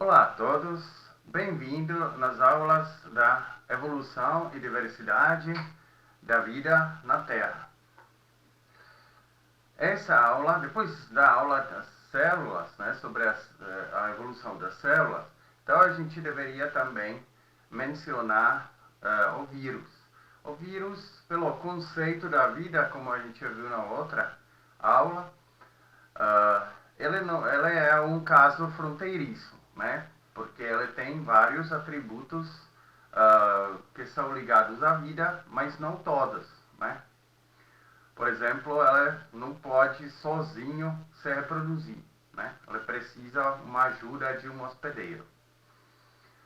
Olá a todos, bem-vindo nas aulas da evolução e diversidade da vida na Terra. Essa aula, depois da aula das células, né, sobre a evolução das células, então a gente deveria também mencionar o vírus. O vírus, pelo conceito da vida, como a gente viu na outra aula, Uh, ele é um caso fronteiriço, né? Porque ele tem vários atributos que são ligados à vida, mas não todos, né? Por exemplo, ele não pode sozinho se reproduzir, né? Ele precisa uma ajuda de um hospedeiro.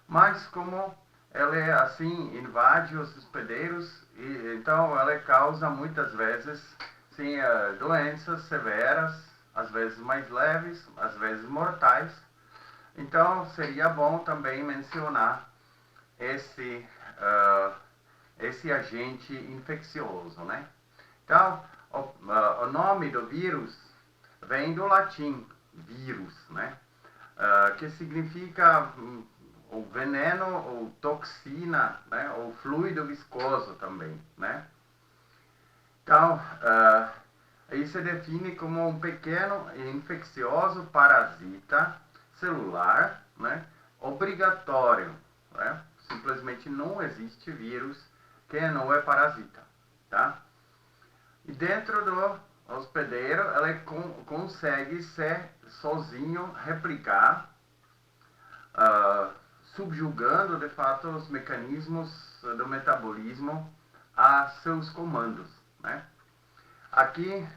Mas como ele assim invade os hospedeiros, então ele causa muitas vezes sim, doenças severas, às vezes mais leves, às vezes mortais. Então seria bom também mencionar esse, esse agente infeccioso, né? Então, o nome do vírus vem do latim, vírus, né? Que significa ou veneno, ou toxina, né? Ou fluido viscoso também, né? Então, aí se define como um pequeno e infeccioso parasita celular, né? Obrigatório, né? Simplesmente não existe vírus que não é parasita, tá? E dentro do hospedeiro, ele consegue se sozinho replicar, subjugando de fato os mecanismos do metabolismo a seus comandos, né? Aqui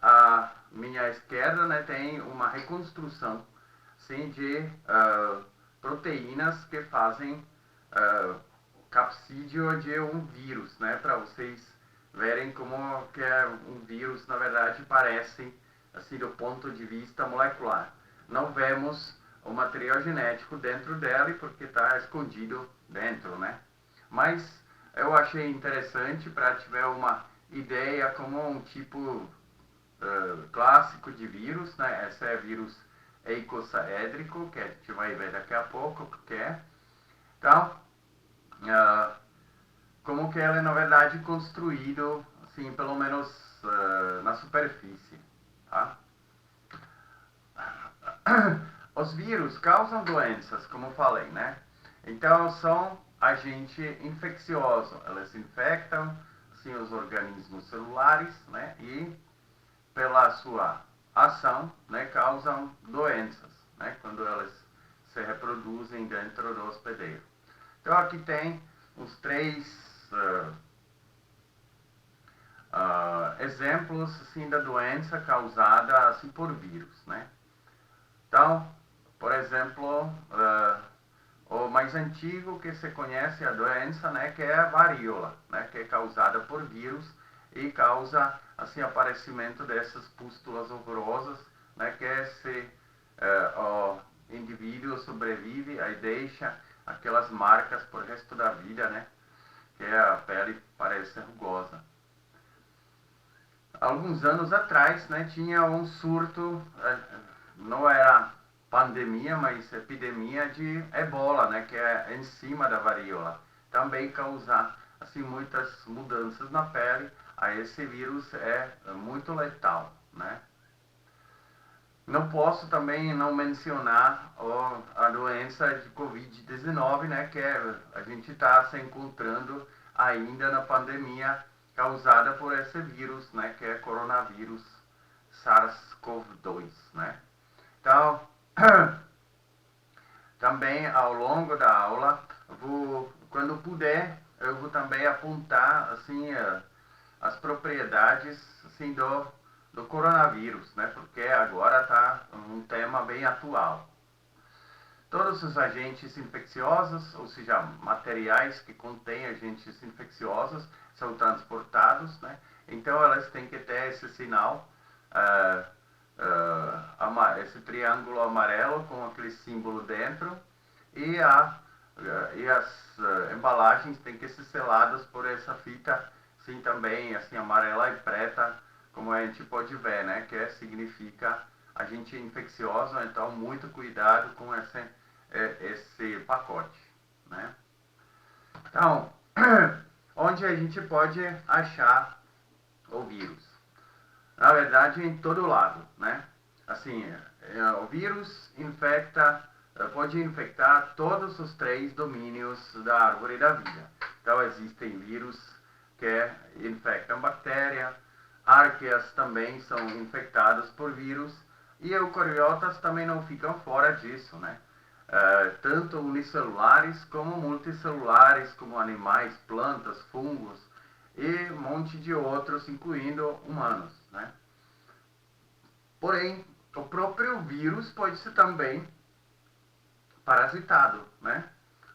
à minha esquerda, né, tem uma reconstrução sim, de proteínas que fazem capsídeo de um vírus, né, para vocês verem como que um vírus na verdade parece assim do ponto de vista molecular. Não vemos o material genético dentro dele porque está escondido dentro, né? Mas eu achei interessante para tiver uma ideia como um tipo clássico de vírus, né? Esse é vírus eicosaédrico, que a gente vai ver daqui a pouco o que é. Então, como que ele é na verdade construído, assim, pelo menos na superfície, tá? Os vírus causam doenças, como falei, né? Então são agente infeccioso, eles infectam assim, os organismos celulares, né? E pela sua ação, né, causam doenças, né? Quando elas se reproduzem dentro do hospedeiro. Então aqui tem os três exemplos assim, da doença causada assim, por vírus, né? Então, por exemplo, o mais antigo que se conhece a doença, né, que é a varíola, né, que é causada por vírus e causa assim aparecimento dessas pústulas horrorosas, né, que se o indivíduo sobrevive e deixa aquelas marcas por resto da vida, né, que a pele parece rugosa. Alguns anos atrás, né, tinha um surto, não era pandemia, mas epidemia de ebola, né, que é enzima da varíola. Também causar assim muitas mudanças na pele. Aí esse vírus é muito letal, né? Não posso também não mencionar a doença de Covid-19, né, que a gente está se encontrando ainda na pandemia causada por esse vírus, né, que é coronavírus SARS-CoV-2, né? Então, também ao longo da aula, quando puder, eu vou também apontar assim as propriedades assim do coronavírus, né? Porque agora está um tema bem atual. Todos os agentes infecciosos, ou seja, materiais que contêm agentes infecciosos, são transportados, né? Então elas têm que ter esse sinal, esse triângulo amarelo com aquele símbolo dentro, e as embalagens têm que ser seladas por essa fita, sim, também assim amarela e preta, como a gente pode ver, né? Que significa agente infeccioso. Então muito cuidado com esse pacote, né? Então, onde a gente pode achar o vírus? Na verdade, em todo lado, né? Assim, o vírus pode infectar todos os 3 domínios da árvore da vida. Então, existem vírus que infectam bactéria, arqueias também são infectadas por vírus, e eucariotas também não ficam fora disso, né? Tanto unicelulares como multicelulares, como animais, plantas, fungos e um monte de outros, incluindo humanos, né? Porém, o próprio vírus pode ser também parasitado, né?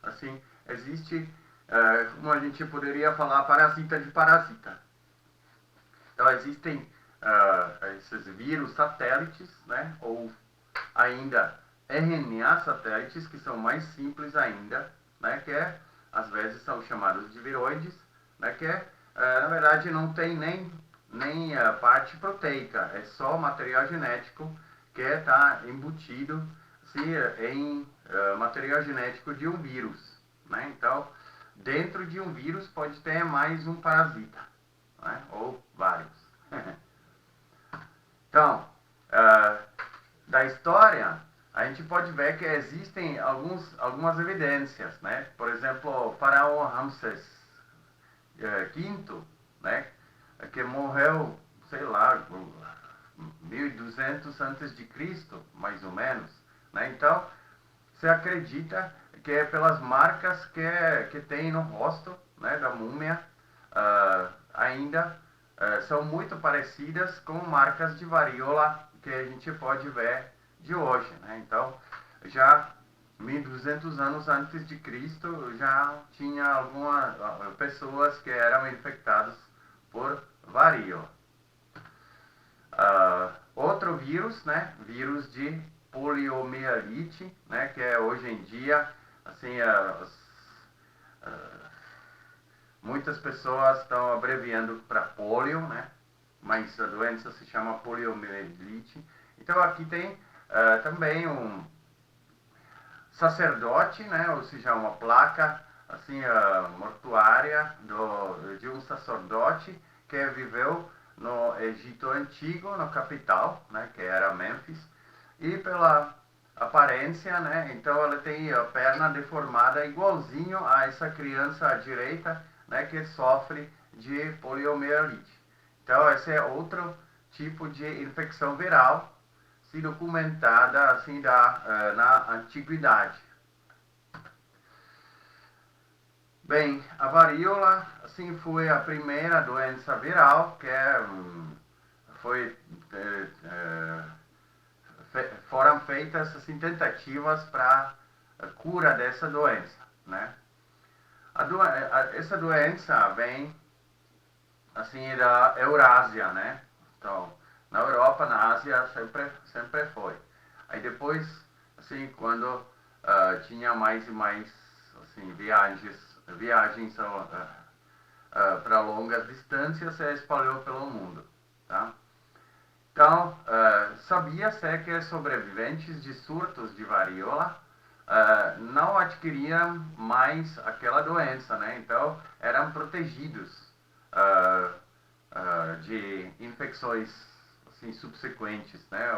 Assim, existe, como a gente poderia falar, parasita de parasita. Então, existem esses vírus satélites, né? Ou ainda RNA satélites, que são mais simples ainda, né? Que às vezes são chamados de viroides, né? Que na verdade não tem nem a parte proteica, é só material genético que está embutido em material genético de um vírus, né? Então, dentro de um vírus pode ter mais um parasita, né? Ou vários. Então, da história, a gente pode ver que existem algumas evidências, né? Por exemplo, o faraó Ramsés V, né? Que morreu, sei lá, 1200 antes de Cristo, mais ou menos, né? Então, se acredita que é pelas marcas que tem no rosto, né, da múmia, ainda são muito parecidas com marcas de varíola que a gente pode ver de hoje, né? Então, já 1200 anos antes de Cristo já tinha algumas pessoas que eram infectadas por varíola. Outro vírus, né? Vírus de poliomielite, né? Que é hoje em dia, assim, muitas pessoas estão abreviando para polio, né? Mas a doença se chama poliomielite. Então aqui tem também um sacerdote, né? Ou seja, uma placa assim mortuária de um sacerdote que viveu no Egito Antigo, na capital, né? Que era Mênfis, e pela aparência, né? Então ela tem a perna deformada igualzinho a essa criança à direita, né? Que sofre de poliomielite. Então esse é outro tipo de infecção viral se documentada assim na antiguidade. Bem, a varíola assim foi a primeira doença viral que foram feitas assim, tentativas para a cura dessa doença, né? Essa doença vem assim da Eurásia, né? Então, na Europa, na Ásia sempre foi. Aí depois, assim, quando tinha mais e mais assim viagens para longas distâncias, se espalhou pelo mundo, tá? Então, sabia-se que sobreviventes de surtos de varíola não adquiriam mais aquela doença, né? Então, eram protegidos de infecções assim, subsequentes, né?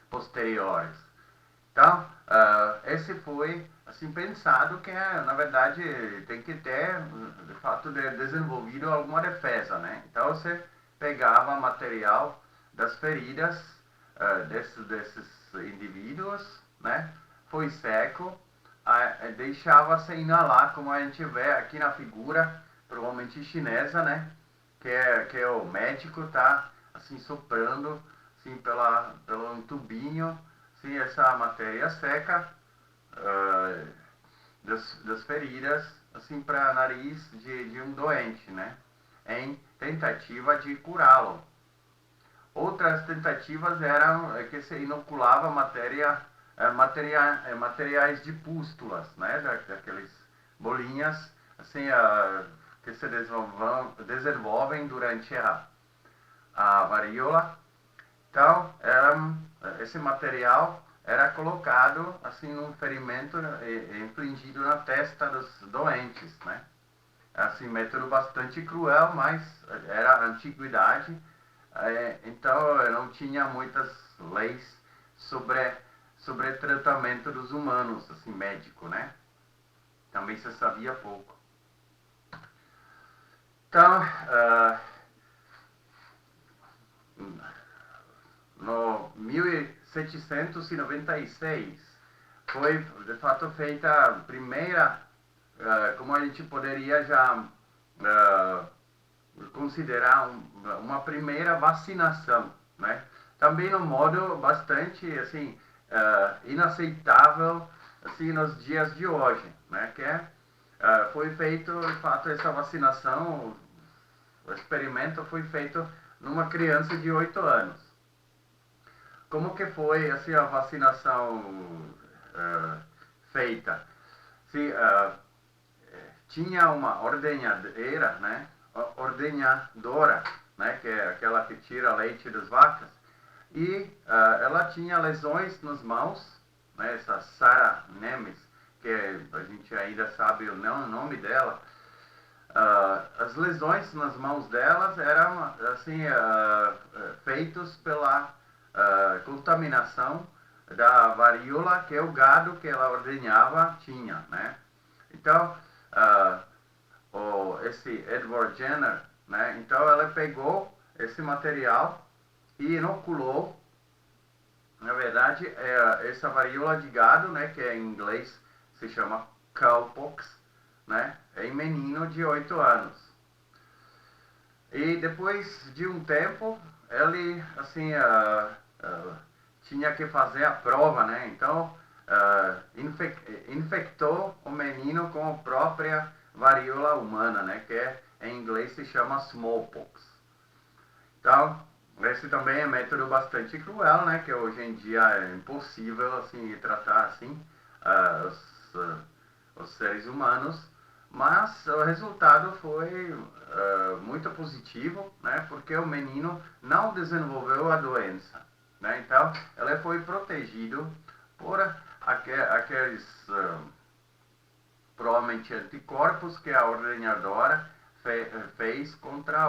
Posteriores. Então, esse foi assim pensado que na verdade tem que ter de fato desenvolvido alguma defesa, né? Então você pegava material das feridas desses indivíduos, né? Foi seco, deixava-se inalar, como a gente vê aqui na figura, provavelmente chinesa, né? Que é o médico tá assim soprando assim pelo um tubinho assim, essa matéria seca das feridas assim para nariz de um doente, né? Em tentativa de curá-lo. Outras tentativas eram que se inoculava materiais de pústulas, né? Daqueles bolinhas assim que se desenvolvem durante a varíola. Então, esse material era colocado assim num ferimento infligido na testa dos doentes, né? Assim, método bastante cruel, mas era a antiguidade, então não tinha muitas leis sobre tratamento dos humanos, assim, médico, né? Também se sabia pouco. Então, no 1796 foi de fato feita a primeira, como a gente poderia já considerar uma primeira vacinação, né? Também num modo bastante assim inaceitável assim nos dias de hoje, né? Foi feito de fato essa vacinação, o experimento foi feito numa criança de 8 anos. Como que foi assim a vacinação feita? Se tinha uma ordenhadeira, né? Ordenhadora, né? Que é aquela que tira leite das vacas, e ela tinha lesões nas mãos, né? Essa Sarah Nemes, que a gente ainda sabe o nome dela. As lesões nas mãos delas eram assim feitos pela contaminação da varíola que o gado que ela ordenhava tinha, né? Então, esse Edward Jenner, né? Então ela pegou esse material e inoculou, na verdade, essa varíola de gado, né? Que em inglês se chama cowpox, né? Em menino de 8 anos. E depois de um tempo, ele assim tinha que fazer a prova, né? Então infectou o menino com a própria varíola humana, né? Que em inglês se chama smallpox. Então esse também é um método bastante cruel, né? Que hoje em dia é impossível assim tratar assim os seres humanos. Mas o resultado foi muito positivo, né? Porque o menino não desenvolveu a doença, né? Então ele foi protegido por aqueles provavelmente anticorpos que a ordenhadora fez contra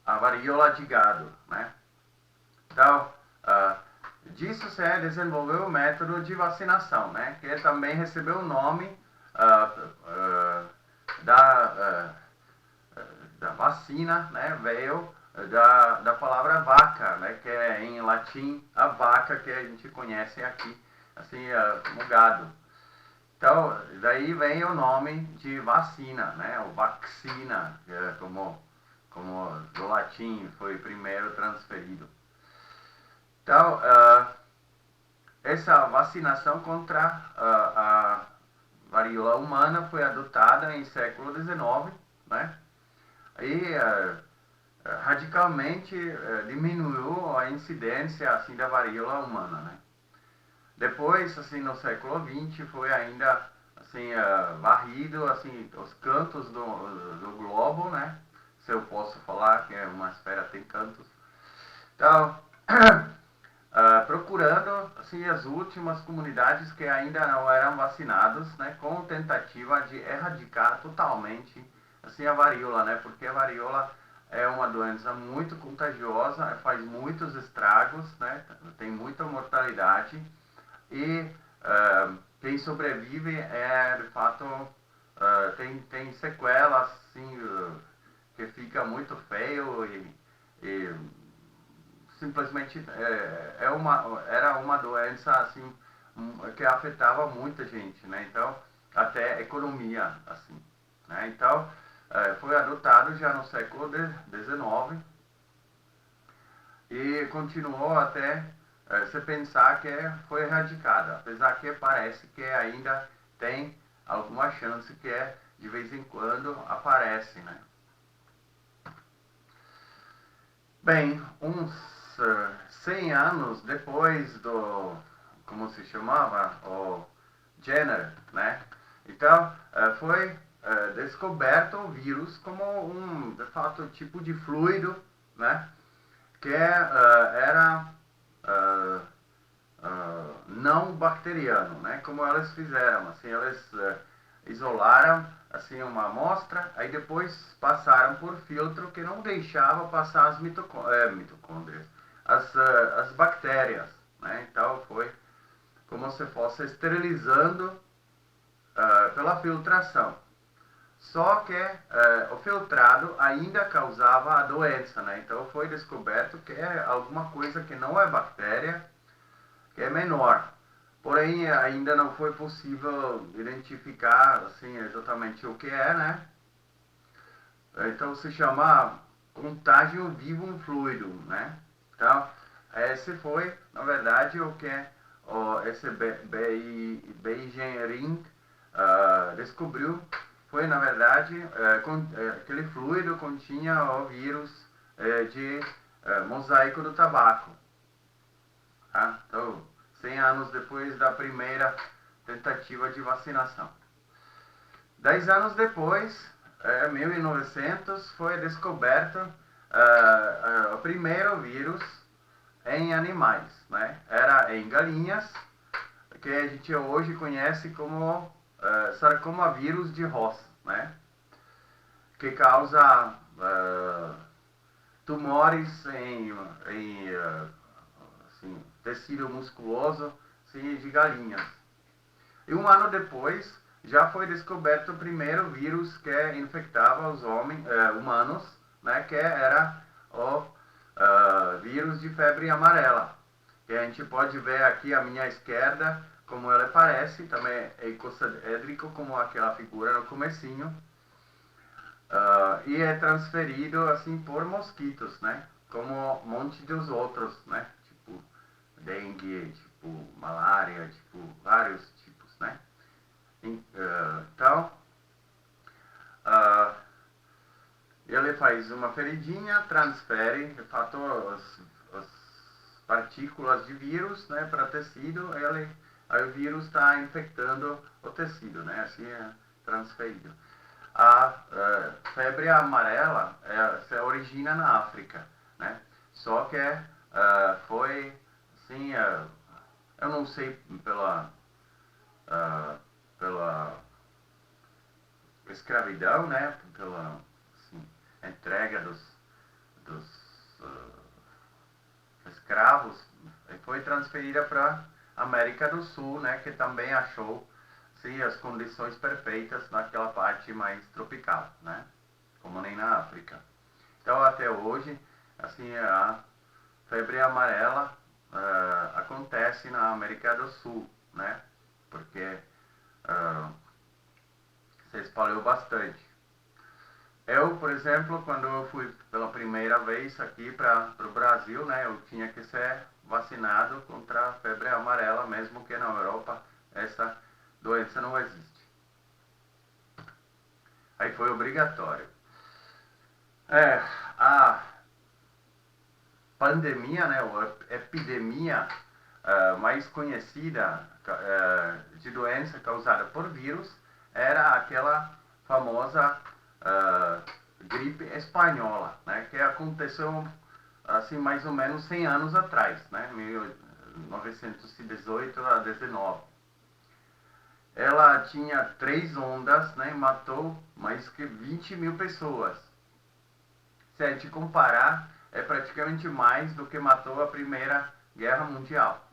a varíola de gado, né? Então disso se desenvolveu o método de vacinação, né? Que também recebeu o nome da vacina, né? Veio da palavra vaca, né? Que é em latim a vaca que a gente conhece aqui, assim, como gado. Então, daí vem o nome de vacina, né? O vaccina, como do latim foi primeiro transferido. Então, essa vacinação contra a varíola humana foi adotada em século XIX, né? E radicalmente diminuiu a incidência assim da varíola humana, né? Depois, assim, no século XX foi ainda assim varrido assim os cantos do globo, né? Se eu posso falar que uma esfera tem cantos. Então procurando assim as últimas comunidades que ainda não eram vacinadas, né, com tentativa de erradicar totalmente assim a varíola, né, porque a varíola é uma doença muito contagiosa, faz muitos estragos, né, tem muita mortalidade e quem sobrevive de fato tem sequelas assim que fica muito feio e simplesmente era uma doença assim que afetava muita gente, né? Então até a economia assim, né? Então foi adotado já no século XIX e continuou até se pensar que foi erradicada, apesar que parece que ainda tem alguma chance que de vez em quando aparece, né? Bem, uns 100 anos depois como se chamava, o Jenner, né? Então, foi descoberto o vírus como de fato, tipo de fluido, né, que era não bacteriano, né, como eles fizeram, assim, eles isolaram assim uma amostra, aí depois passaram por filtro que não deixava passar as mitocôndrias, as bactérias, né, então foi como se fosse esterilizando pela filtração. Só que o filtrado ainda causava a doença, né? Então foi descoberto que é alguma coisa que não é bactéria, que é menor. Porém, ainda não foi possível identificar assim exatamente o que é, né? Então se chama contágio vivo fluido, né? Então, esse foi, na verdade, o que esse Beijing descobriu. Foi, na verdade, aquele fluido continha o vírus de mosaico do tabaco. Tá? Então, 100 anos depois da primeira tentativa de vacinação. 10 anos depois, 1900, foi descoberto o primeiro vírus em animais, né? Era em galinhas, que a gente hoje conhece como sarcomavírus de Ross, né? Que causa tumores em assim, tecido musculoso assim, de galinhas. E um ano depois, já foi descoberto o primeiro vírus que infectava os humanos, né, que era o vírus de febre amarela. Que a gente pode ver aqui à minha esquerda como ele parece, também é icosaédrico como aquela figura no comecinho. E é transferido assim por mosquitos, né, como um monte dos outros, né, tipo dengue, tipo malária, tipo vários tipos, né. Então, ele faz uma feridinha, transfere, de fato, as partículas de vírus, né, para tecido, aí o vírus está infectando o tecido, né, assim é transferido. A febre amarela se origina na África, né, só que foi, assim, eu não sei pela escravidão, né, pela assim, entrega dos escravos, foi transferida para América do Sul, né, que também achou sim, as condições perfeitas naquela parte mais tropical, né, como nem na África. Então até hoje, assim, a febre amarela acontece na América do Sul, né, porque se espalhou bastante. Eu, por exemplo, quando eu fui pela primeira vez aqui para o Brasil, né, eu tinha que ser vacinado contra a febre amarela, mesmo que na Europa essa doença não existe. Aí foi obrigatório. A pandemia, né, ou epidemia mais conhecida de doença causada por vírus era aquela famosa gripe espanhola, né, que aconteceu assim mais ou menos 100 anos atrás, né, 1918 a 19. Ela tinha 3 ondas, né, e matou mais que 20 mil pessoas. Se a gente comparar, é praticamente mais do que matou a Primeira Guerra Mundial.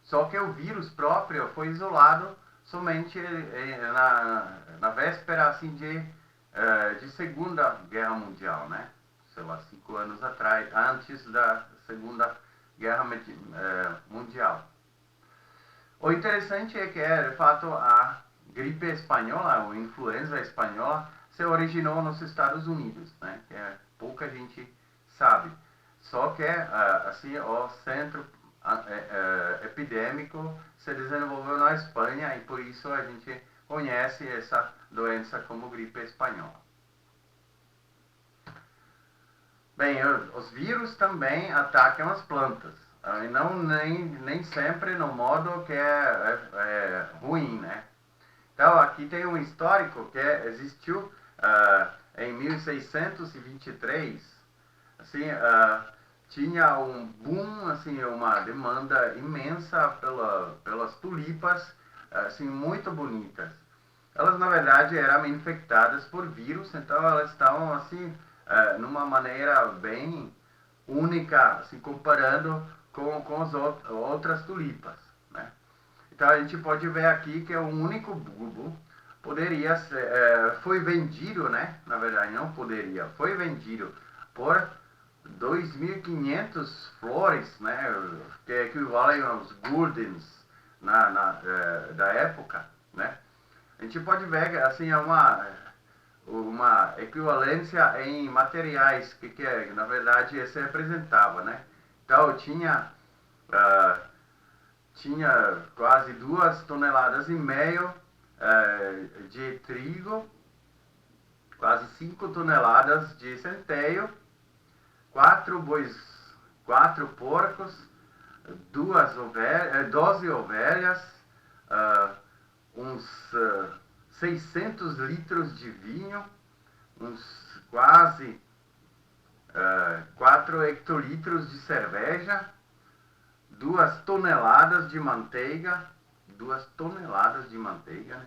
Só que o vírus próprio foi isolado somente na véspera assim, de Segunda Guerra Mundial, né? Sei lá, 5 anos atrás, antes da Segunda Guerra Mundial. O interessante é que, de fato, a gripe espanhola, ou influenza espanhola, se originou nos Estados Unidos, né? Que pouca gente sabe. Só que, assim, o centro epidêmico se desenvolveu na Espanha e por isso a gente conhece essa doença como gripe espanhola. Bem, os vírus também atacam as plantas. E não nem sempre no modo que é ruim, né? Então, aqui tem um histórico que existiu em 1623, assim, tinha um boom, assim, uma demanda imensa pelas tulipas, assim, muito bonitas. Elas, na verdade, eram infectadas por vírus, então elas estavam, assim, numa maneira bem única, assim, comparando com as outras tulipas, né? Então a gente pode ver aqui que o único bulbo poderia ser, foi vendido, né? Na verdade, não poderia, foi vendido por 2.500 flores, né? Que equivalem aos guldens da época, né? A gente pode ver que assim é uma equivalência em materiais que na verdade esse representava, né? Então uh, tinha quase 2,5 toneladas de trigo, quase 5 toneladas de centeio, 4 porcos, 12 ovelhas, uns 600 litros de vinho, uns quase 4 hectolitros de cerveja, 2 toneladas de manteiga, 2 toneladas de manteiga, né?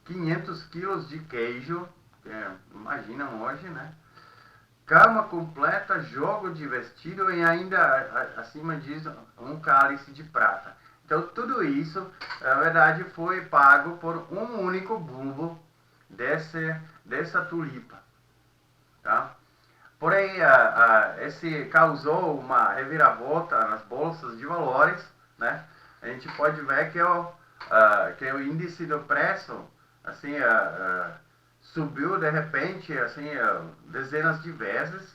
500 quilos de queijo, imaginam hoje, né? Cama completa, jogo de vestido e ainda acima disso um cálice de prata. Então tudo isso, na verdade, foi pago por um único bulbo dessa tulipa, tá? Porém, esse causou uma reviravolta nas bolsas de valores, né? A gente pode ver que o índice do preço, assim, subiu de repente, assim, dezenas de vezes,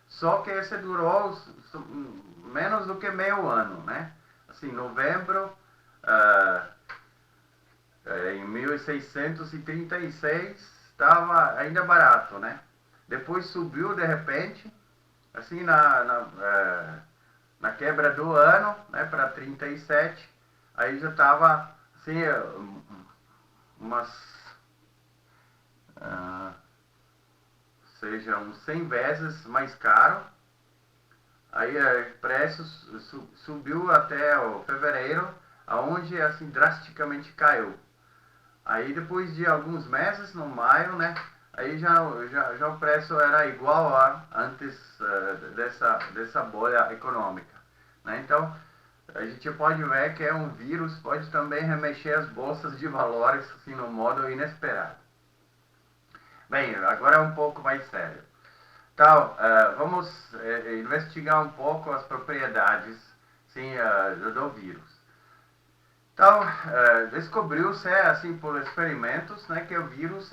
só que esse durou menos do que meio ano, né? Assim, novembro, em 1636, estava ainda barato, né? Depois subiu de repente, assim, na quebra do ano, né, para 37, aí já estava, assim, umas, seja, uns 100 vezes mais caro. Aí o preço subiu até o fevereiro, aonde, assim, drasticamente caiu. Aí depois de alguns meses, no maio, né, aí já o preço era igual a antes dessa bolha econômica, né? Então a gente pode ver que um vírus pode também remexer as bolsas de valores assim no modo inesperado. Bem, agora é um pouco mais sério. Então, vamos investigar um pouco as propriedades, sim, do vírus. Então, descobriu-se, assim, por experimentos, né, que o vírus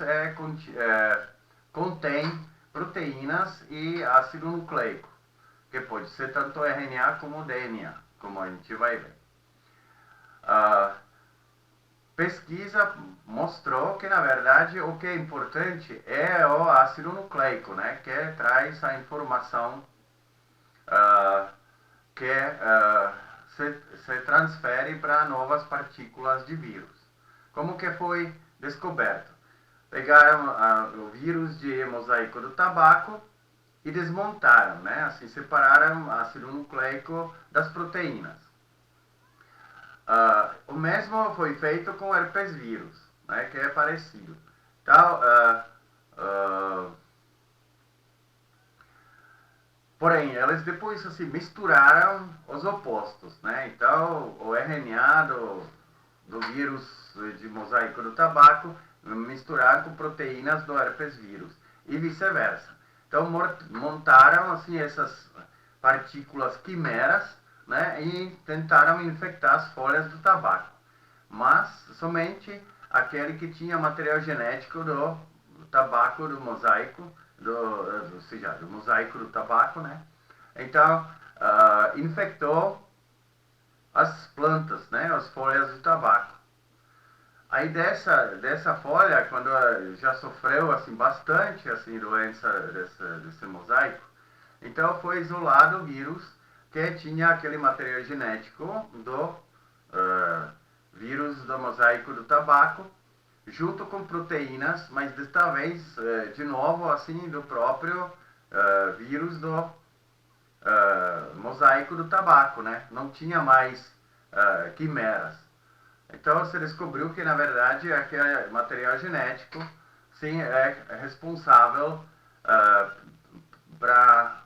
contém proteínas e ácido nucleico, que pode ser tanto RNA como DNA, como a gente vai ver. Pesquisa mostrou que, na verdade, o que é importante é o ácido nucleico, né, que traz a informação que se transfere para novas partículas de vírus. Como que foi descoberto? Pegaram o vírus de mosaico do tabaco e desmontaram, né? Assim, separaram o ácido nucleico das proteínas. O mesmo foi feito com herpes vírus, né? Que é parecido. Então, porém, elas depois assim, misturaram os opostos, né? Então, o RNA do vírus de mosaico do tabaco misturaram com proteínas do herpes vírus e vice-versa. Então, montaram assim essas partículas quimeras, né? E tentaram infectar as folhas do tabaco. Mas somente aquele que tinha material genético do tabaco do mosaico, do mosaico do tabaco, né? Então, infectou as plantas, né? As folhas do tabaco. Aí dessa folha, quando já sofreu assim bastante assim doença desse mosaico, então foi isolado o vírus que tinha aquele material genético do vírus do mosaico do tabaco. junto com proteínas, mas desta vez, de novo, assim, do próprio vírus do mosaico do tabaco, né? Não tinha mais quimeras. Então se descobriu que, na verdade, aquele material genético, sim, é responsável para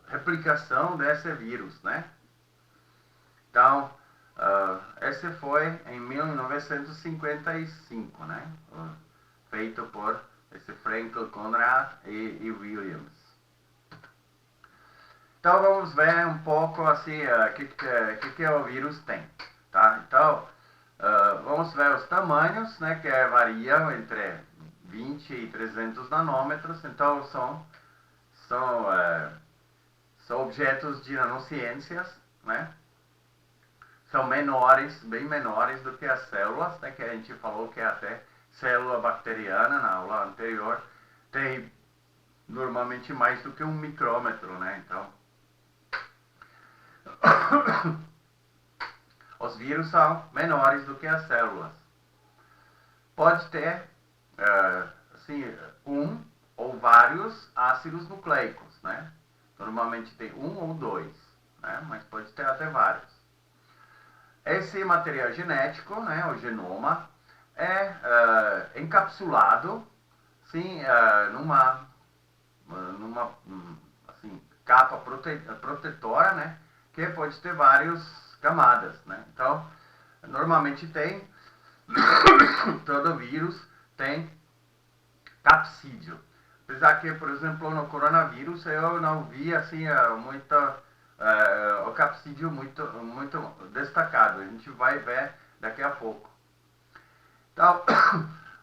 replicação desse vírus, né? Então, esse foi em 1955, né? Feito por esse Franklin Conrad e Williams. Então vamos ver um pouco assim o que o vírus tem, tá? Então vamos ver os tamanhos, né? Que variam entre 20 e 300 nanômetros. Então são objetos de nanociências, né? São menores, bem menores do que as células, né, que a gente falou que até célula bacteriana na aula anterior tem normalmente mais do que 1 micrômetro, né? Então, os vírus são menores do que as células. Pode ter, assim, um ou vários ácidos nucleicos, né? Normalmente tem um ou dois, né? Mas pode ter até vários. Esse material genético, né, o genoma, é encapsulado, sim, numa assim, capa protetora, né, que pode ter várias camadas, né. Então, normalmente tem, todo vírus tem capsídeo. Apesar que, por exemplo, no coronavírus eu não vi assim o capsídeo muito destacado. A gente vai ver daqui a pouco. Então,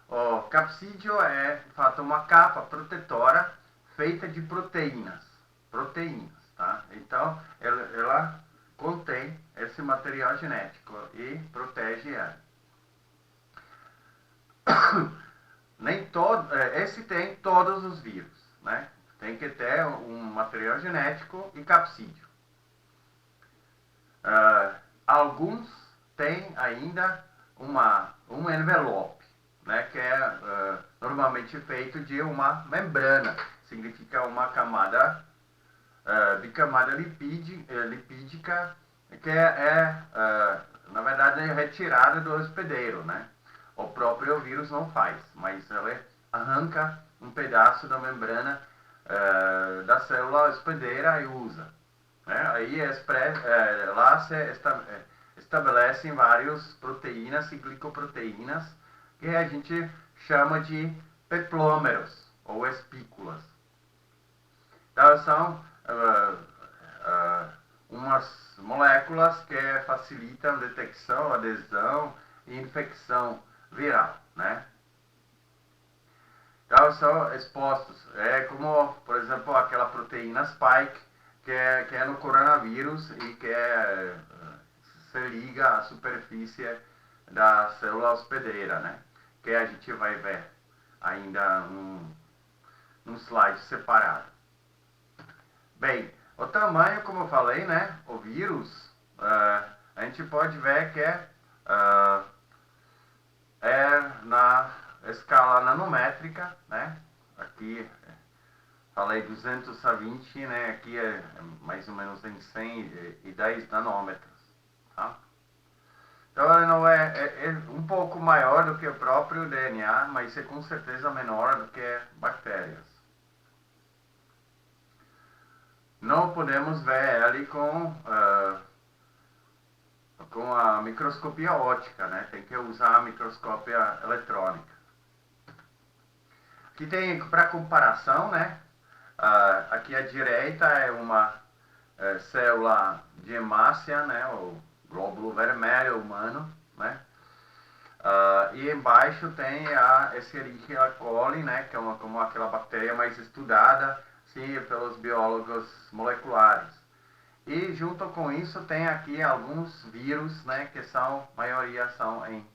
o capsídeo é, de fato, uma capa protetora feita de proteínas. Proteínas, tá? Então, ela contém esse material genético e protege ela. Nem todo, esse tem todos os vírus, né? Tem que ter um material genético e capsídeo. Alguns têm ainda um envelope, né? Que é normalmente feito de uma membrana, significa uma camada bicamada lipídica, que na verdade, retirada do hospedeiro, né? O próprio vírus não faz, mas ele arranca um pedaço da membrana da célula hospedeira e usa. Né? Aí lá se estabelecem várias proteínas e glicoproteínas que a gente chama de peplômeros ou espículas. Então são umas moléculas que facilitam detecção, adesão e infecção viral, né? Então são expostos, como, por exemplo, aquela proteína spike que é no coronavírus e que se liga à superfície da célula hospedeira, né? Que a gente vai ver ainda num slide separado. Bem, o tamanho, como eu falei, né? O vírus, a gente pode ver que é na escala nanométrica, né? Aqui falei 220, né? Aqui é mais ou menos em 110 nanômetros, tá? Então ele não é um pouco maior do que o próprio DNA, mas é com certeza menor do que bactérias. Não podemos ver ele com a microscopia óptica, né? Tem que usar a microscópia eletrônica. Aqui tem, para comparação, né? Aqui à direita é uma célula de hemácia, né? O glóbulo vermelho humano, né? E embaixo tem a Escherichia coli, né? Que é como aquela bactéria mais estudada, sim, pelos biólogos moleculares. E junto com isso tem aqui alguns vírus, né, que a maioria são em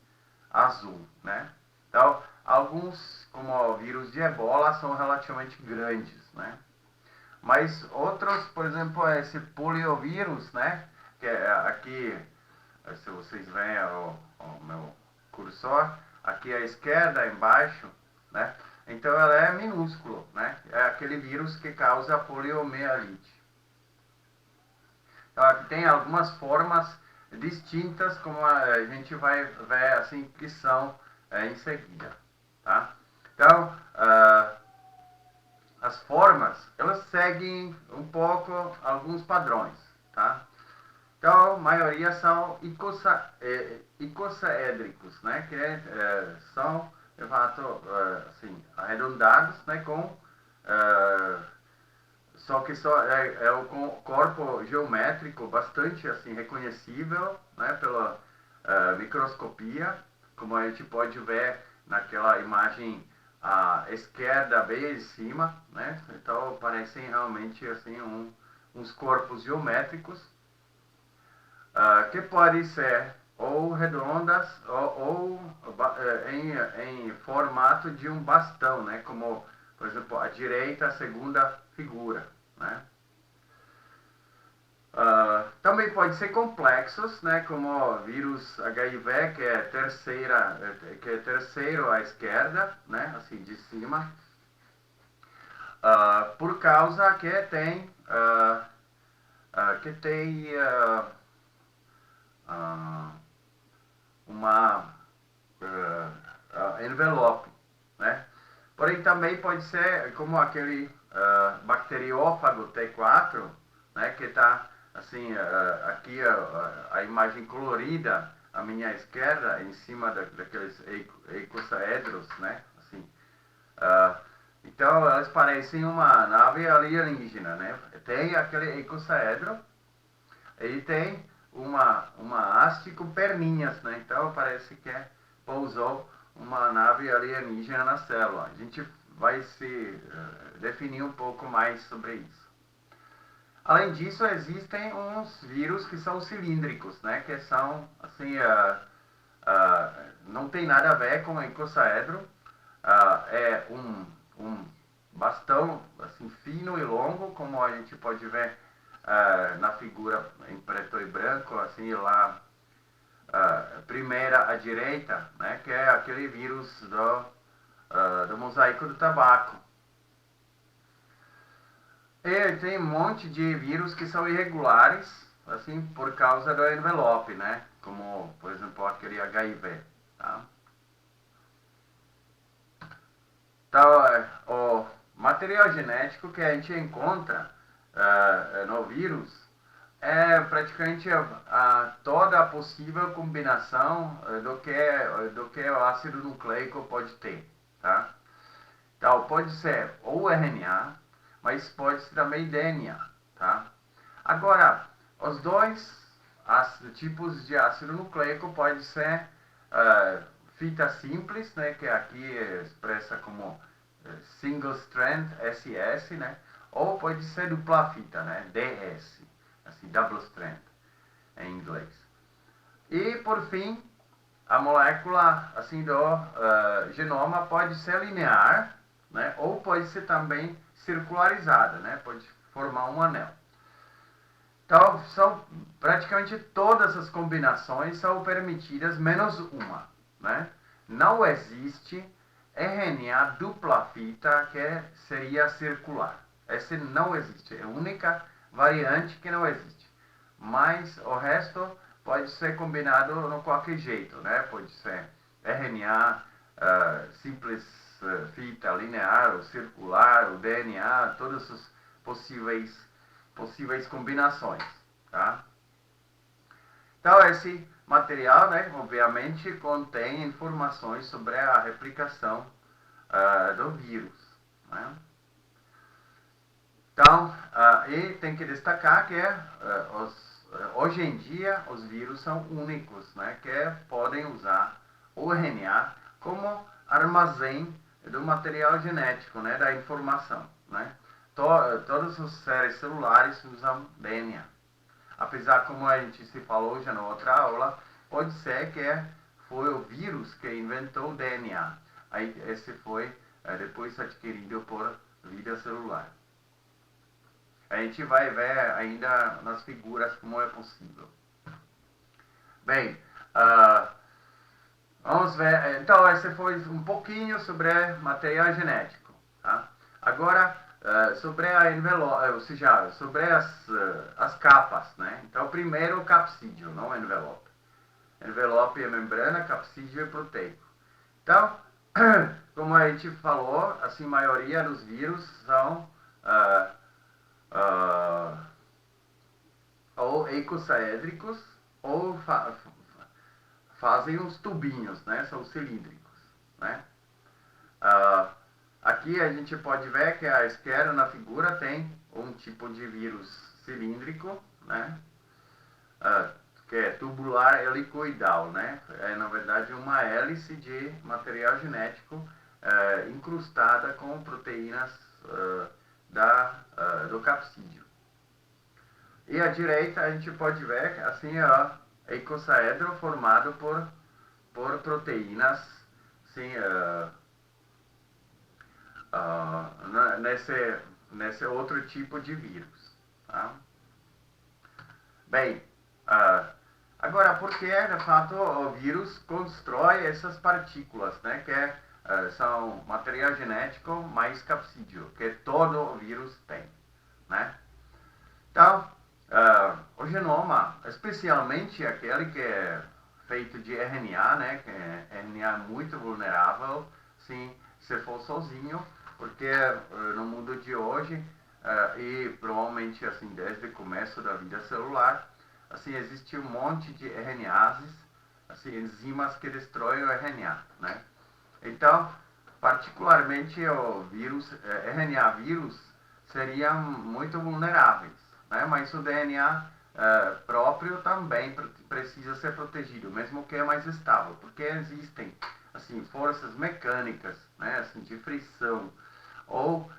azul, né? Então, alguns, como o vírus de ebola, são relativamente grandes, né? Mas outros, por exemplo, esse poliovírus, né, que é aqui, se vocês veem o meu cursor, aqui à esquerda, embaixo, né? Então ela é minúsculo, né? É aquele vírus que causa poliomielite. Então aqui tem algumas formas distintas, como a gente vai ver assim que são em seguida, tá? Então as formas elas seguem um pouco alguns padrões, tá? Então a maioria são icosaédricos, né? Que são de fato assim arredondados, né? Com só que é um corpo geométrico bastante assim reconhecível, né, pela microscopia, como a gente pode ver naquela imagem à esquerda bem em cima, né? Então parecem realmente assim uns corpos geométricos que podem ser ou redondas em formato de um bastão, né? Como por exemplo a direita, a segunda figura, né? Também pode ser complexos, né? Como o vírus HIV, que é terceiro à esquerda, né? Assim de cima, por causa que tem uma envelope, né? Porém também pode ser como aquele bacteriófago T4, né? Que está assim aqui a imagem colorida à minha esquerda em cima daqueles icosaedros, né? Assim, então elas parecem uma nave alienígena, né? Tem aquele icosaedro e tem uma haste com perninhas, né? Então parece que pousou uma nave alienígena na célula. A gente vai se definir um pouco mais sobre isso. Além disso, existem uns vírus que são cilíndricos, né? Que são assim não tem nada a ver com o icosaedro. É um bastão assim fino e longo, como a gente pode ver na figura em preto e branco, assim lá primeira à direita, né, que é aquele vírus do mosaico do tabaco. E tem um monte de vírus que são irregulares, assim, por causa do envelope, né, como, por exemplo, aquele HIV, tá? Então, o material genético que a gente encontra no vírus é praticamente toda a possível combinação do que o ácido nucleico pode ter, tá? Então, pode ser ou RNA, mas pode ser também DNA, tá? Agora, os dois tipos de ácido nucleico pode ser fita simples, né, que aqui é expressa como single strand, SS, né, ou pode ser dupla fita, né, DS, assim, double strand em inglês. E por fim, a molécula assim do genoma pode ser linear, né, ou pode ser também circularizada, né, pode formar um anel. Então, são praticamente todas as combinações são permitidas, menos uma, né? Não existe RNA dupla fita que seria circular. Esse não existe, é a única variante que não existe. Mas o resto pode ser combinado de qualquer jeito, né? Pode ser RNA simples fita linear ou circular, o DNA, todas as possíveis combinações, tá? Então esse material, né, obviamente contém informações sobre a replicação do vírus, né? Então, e tem que destacar que hoje em dia os vírus são únicos, né, que podem usar o RNA como armazém do material genético, né, da informação, né? Todos os seres celulares usam DNA. Apesar, como a gente se falou já na outra aula, pode ser que foi o vírus que inventou o DNA. Aí esse foi depois adquirido por vida celular. A gente vai ver ainda nas figuras como é possível. Bem, Vamos ver, então esse foi um pouquinho sobre material genético. Tá? Agora, sobre a envelope, ou seja, sobre as capas, né? Então, primeiro o capsídeo, não o envelope. Envelope é membrana, capsídeo é proteico. Então, como a gente falou, assim, a maioria dos vírus são ou eicosaédricos ou fazem os tubinhos, né? São cilíndricos, né? Aqui a gente pode ver que à esquerda na figura tem um tipo de vírus cilíndrico, né? Que é tubular helicoidal, né? É na verdade uma hélice de material genético incrustada com proteínas do capsídeo. E à direita a gente pode ver assim eicosaedro formado por proteínas, assim, nesse outro tipo de vírus. Tá? Bem, agora, por que de fato o vírus constrói essas partículas, né, que são material genético mais capsídeo, que todo o vírus tem, né? Então, o genoma, especialmente aquele que é feito de RNA, né, que é RNA muito vulnerável, sim, se for sozinho, porque no mundo de hoje, e provavelmente assim desde o começo da vida celular, assim existe um monte de RNases, assim enzimas que destroem o RNA, né? Então, particularmente o vírus, RNA vírus, seriam muito vulneráveis, né? Mas o DNA próprio também precisa ser protegido, mesmo que é mais estável, porque existem assim forças mecânicas, né, assim, de frição, ou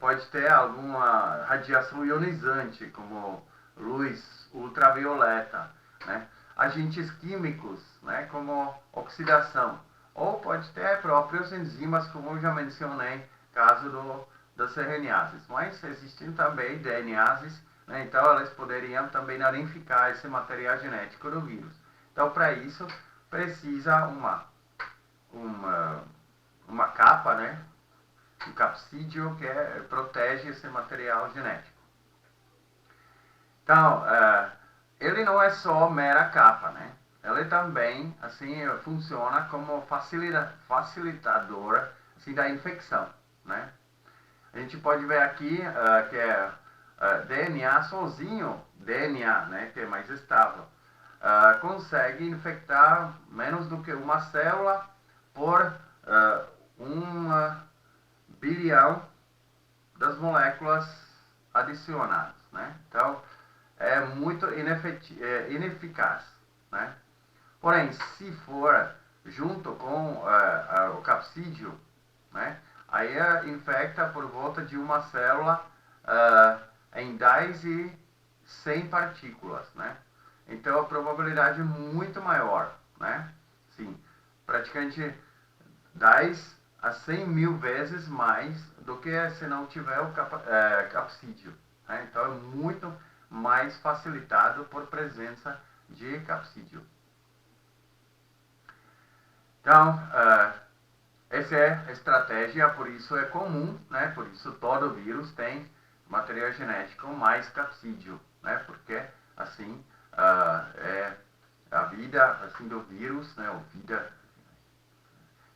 pode ter alguma radiação ionizante, como luz ultravioleta, né? Agentes químicos, né, como oxidação, ou pode ter próprios enzimas, como eu já mencionei, caso das RNases, mas existem também DNases, né, então elas poderiam também danificar esse material genético do vírus. Então, para isso, precisa uma capa, né, um capsídeo que protege esse material genético. Então, ele não é só mera capa, né? Ele também, assim, funciona como facilitador, assim, da infecção, né? A gente pode ver aqui que é DNA sozinho, DNA, né, que é mais estável, consegue infectar menos do que uma célula por 1 bilhão das moléculas adicionadas, né? Então, é muito ineficaz, né? Porém, se for junto com o capsídeo, né, aí infecta por volta de uma célula em 10 e 100 partículas, né? Então, a probabilidade é muito maior, né? Sim, praticamente 10 a 100 mil vezes mais do que se não tiver o capsídeo, né? Então, é muito mais facilitado por presença de capsídeo. Então, essa é a estratégia, por isso é comum, né? Por isso todo vírus tem material genético mais capsídeo, né? Porque assim é a vida assim do vírus, né? Ou vida,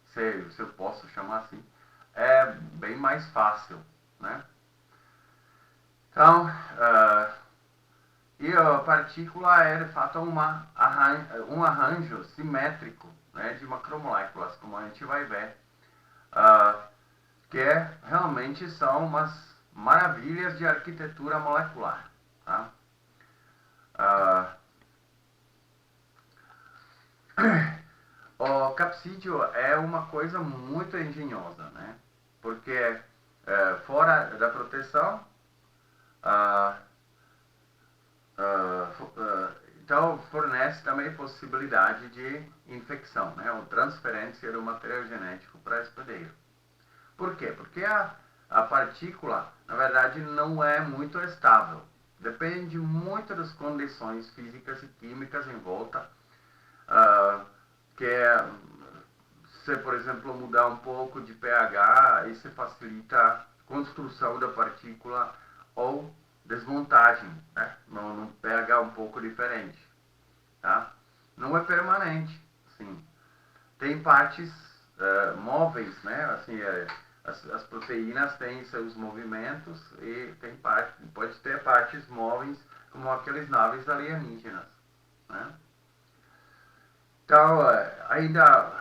se eu posso chamar assim, é bem mais fácil, né? Então, e a partícula é de fato um arranjo simétrico, né, de macromoléculas, como a gente vai ver, que realmente são umas maravilhas de arquitetura molecular. Tá? O capsídeo é uma coisa muito engenhosa, né? Porque fora da proteção, então fornece também possibilidade de infecção, né? Ou transferência do material genético para hospedeiro. Por quê? Porque a partícula, na verdade, não é muito estável. Depende muito das condições físicas e químicas em volta. que é, se por exemplo mudar um pouco de pH, isso facilita a construção da partícula ou desmontagem, né? Num pH um pouco diferente, tá? Não é permanente, sim. Tem partes móveis, né? Assim, as proteínas têm seus movimentos e pode ter partes móveis como aqueles naves alienígenas, né? Então, ainda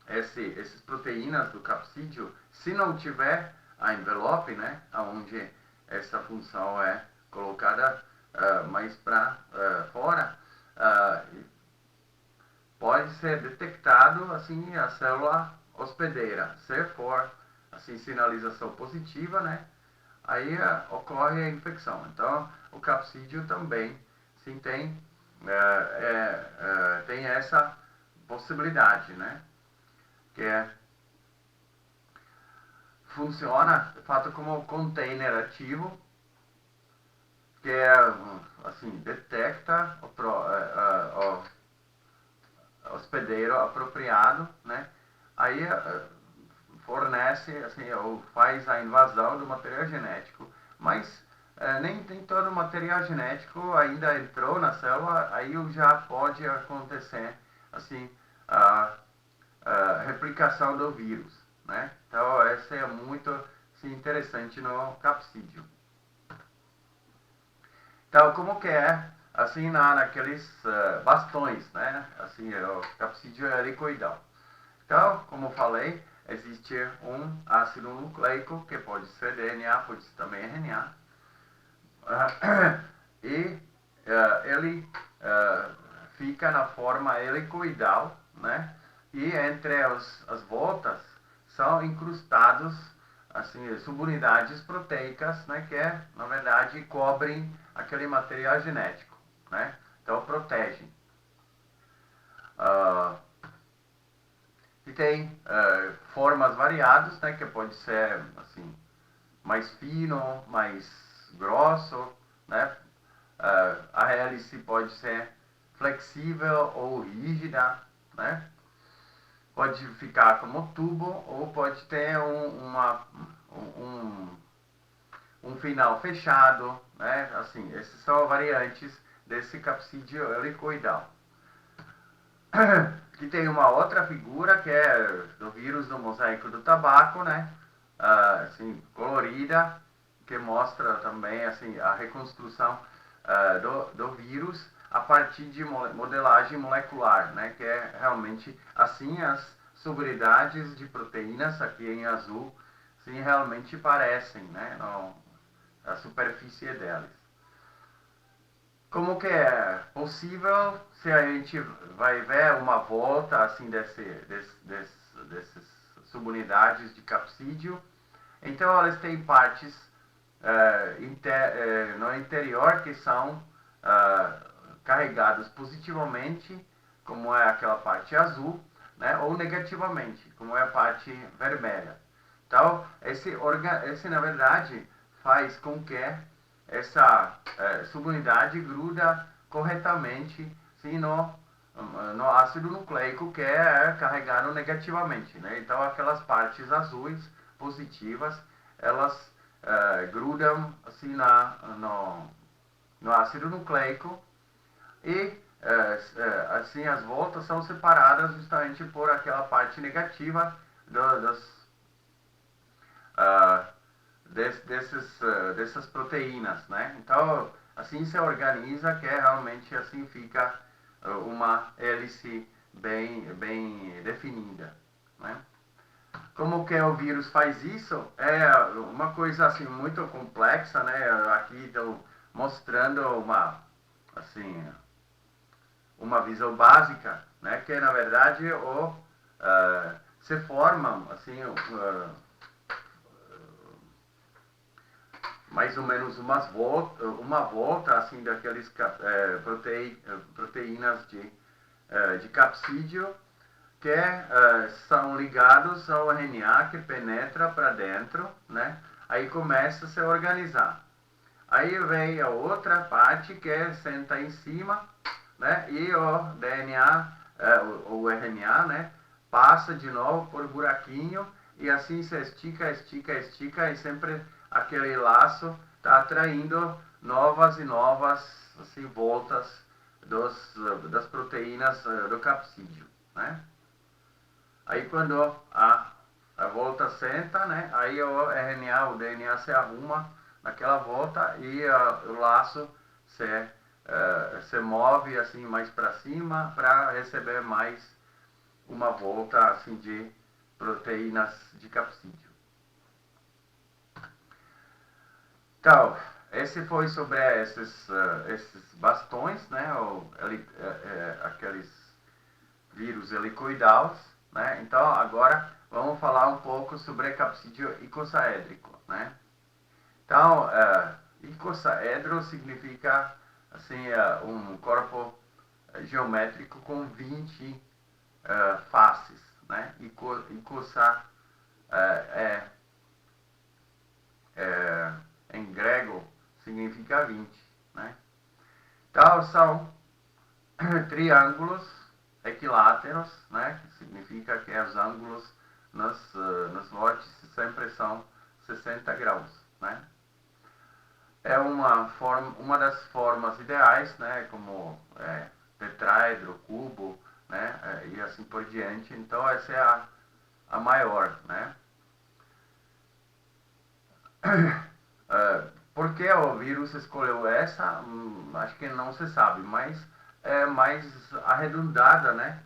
essas proteínas do capsídeo, se não tiver a envelope, né, onde essa função é colocada mais para fora, pode ser detectado assim a célula hospedeira. Se for assim sinalização positiva, né, aí ocorre a infecção. Então, o capsídeo também sim tem essa possibilidade, né, que funciona de fato como container ativo, que assim detecta o hospedeiro apropriado, né? Aí fornece, assim, ou faz a invasão do material genético, mas nem todo o material genético ainda entrou na célula, aí já pode acontecer, assim, a replicação do vírus, né? Então, essa é muito assim, interessante no capsídeo. Então, como que é, assim, naqueles bastões, né? Assim, o capsídeo é helicoidal. Então, como falei, existe um ácido nucleico, que pode ser DNA, pode ser também RNA, e ele fica na forma helicoidal, né? E entre as voltas são incrustados assim subunidades proteicas, né? Que na verdade cobrem aquele material genético, né? Então protegem. E tem formas variadas, né? Que pode ser assim mais fino, mais grosso, né? A hélice pode ser flexível ou rígida, né? Pode ficar como tubo ou pode ter um final fechado, né? Assim, essas são variantes desse capsídeo helicoidal. Aqui tem uma outra figura que é do vírus do mosaico do tabaco, né? Assim, colorida, que mostra também assim a reconstrução do vírus a partir de modelagem molecular, né? Que é realmente assim as subunidades de proteínas aqui em azul, sim, realmente parecem, né? A superfície delas. Como que é possível se a gente vai ver uma volta assim dessas subunidades de capsídeo? Então elas têm partes no interior que são carregadas positivamente, como é aquela parte azul, né, ou negativamente, como é a parte vermelha. Então, esse na verdade faz com que essa subunidade gruda corretamente sim, no ácido nucleico que é carregado negativamente, né? Então, aquelas partes azuis positivas, elas grudam assim no ácido nucleico e assim as voltas são separadas justamente por aquela parte negativa dessas proteínas, né? Então, assim se organiza que realmente assim fica uma hélice bem definida, né? Como que o vírus faz isso? É uma coisa assim muito complexa, né? Aqui estou mostrando assim, uma visão básica, né? Que na verdade se formam assim mais ou menos uma volta assim daqueles proteínas de capsídeo que são ligados ao RNA que penetra para dentro, né? Aí começa a se organizar. Aí vem a outra parte que senta em cima, né? E o DNA, o RNA, né? Passa de novo por buraquinho e assim se estica, estica, estica e sempre aquele laço está atraindo novas e novas assim, voltas das proteínas do capsídeo, né? Aí quando a volta senta, né? Aí o RNA, o DNA se arruma naquela volta e o laço se move assim mais para cima para receber mais uma volta assim de proteínas de capsídeo. Então, esse foi sobre esses bastões, né? Aqueles vírus helicoidaus, né? Então, agora vamos falar um pouco sobre capsídeo icosaédrico, né? Então, icosaedro significa assim, um corpo geométrico com 20 faces, né? Icosa em grego significa 20, né? Então, são triângulos equiláteros, né? Que significa que os ângulos nos vórtices sempre são 60 graus, né? É uma das formas ideais, né? Como tetraedro, cubo, né? E assim por diante. Então, essa é a maior, né? Por que o vírus escolheu essa? Acho que não se sabe, mas é mais arredondada, né?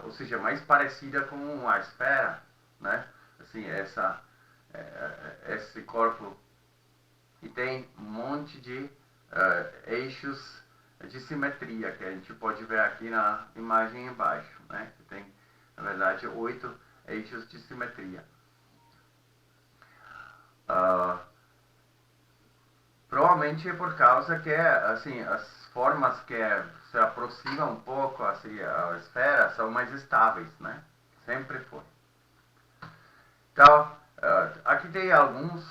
Ou seja, mais parecida com a esfera, né? Assim, esse corpo que tem um monte de eixos de simetria, que a gente pode ver aqui na imagem embaixo, né? Que tem, na verdade, 8 eixos de simetria. Provavelmente é por causa que assim, as formas que se aproximam um pouco assim, à esfera são mais estáveis, né? Sempre foi. Então, aqui tem alguns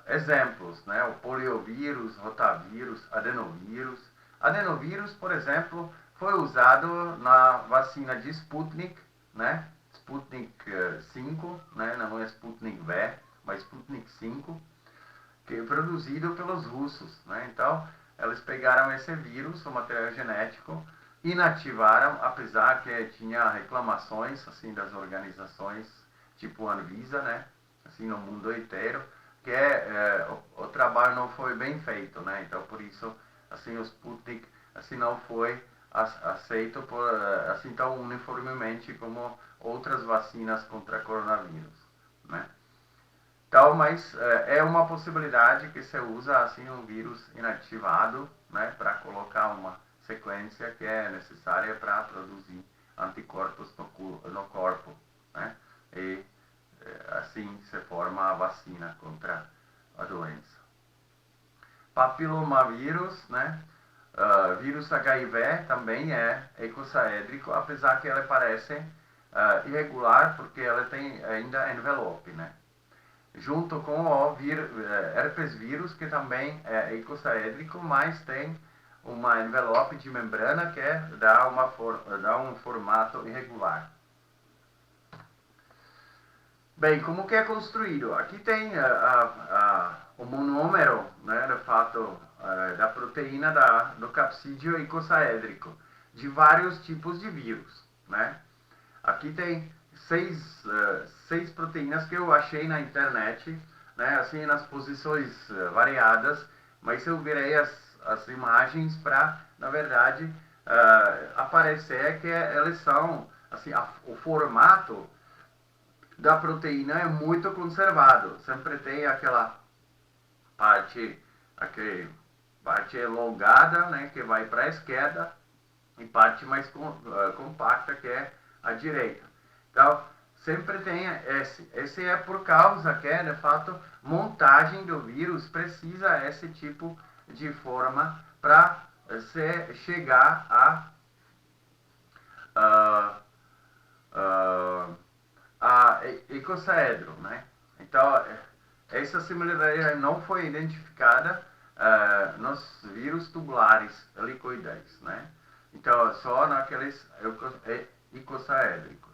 exemplos, né? O poliovírus, rotavírus, adenovírus. Adenovírus, por exemplo, foi usado na vacina de Sputnik, né? Sputnik 5, né? Não é Sputnik V, mas Sputnik 5, que é produzido pelos russos, né? Então, eles pegaram esse vírus, o material genético, inativaram, apesar que tinha reclamações assim das organizações tipo Anvisa, né? Assim no mundo inteiro, que o trabalho não foi bem feito, né? Então, por isso, assim o Sputnik assim não foi aceito por, assim tão uniformemente como outras vacinas contra coronavírus, né? Então, mas é uma possibilidade que se usa assim um vírus inativado, né, para colocar uma sequência que é necessária para produzir anticorpos no corpo, né, e assim se forma a vacina contra a doença. Papilomavírus, né, vírus HIV também é ecosaédrico, apesar que ele parece irregular porque ele tem ainda envelope, né. Junto com o herpes vírus, que também é icosaédrico, mas tem uma envelope de membrana que dá um formato irregular. Bem, como que é construído? Aqui tem o monômero, né, de fato, da proteína do capsídeo icosaédrico, de vários tipos de vírus, né? Aqui tem seis proteínas que eu achei na internet, né, assim nas posições variadas, mas eu virei as imagens para, na verdade, aparecer que eles são, assim, o formato da proteína é muito conservado. Sempre tem aquela parte elongada, né, que vai para a esquerda, e parte mais compacta que é a direita. Então, sempre tem esse. Esse é por causa que, de fato, montagem do vírus precisa esse tipo de forma para se chegar a icosaedro, né? Então, essa similaridade não foi identificada nos vírus tubulares helicoideis, né? Então, só naqueles icosaédricos.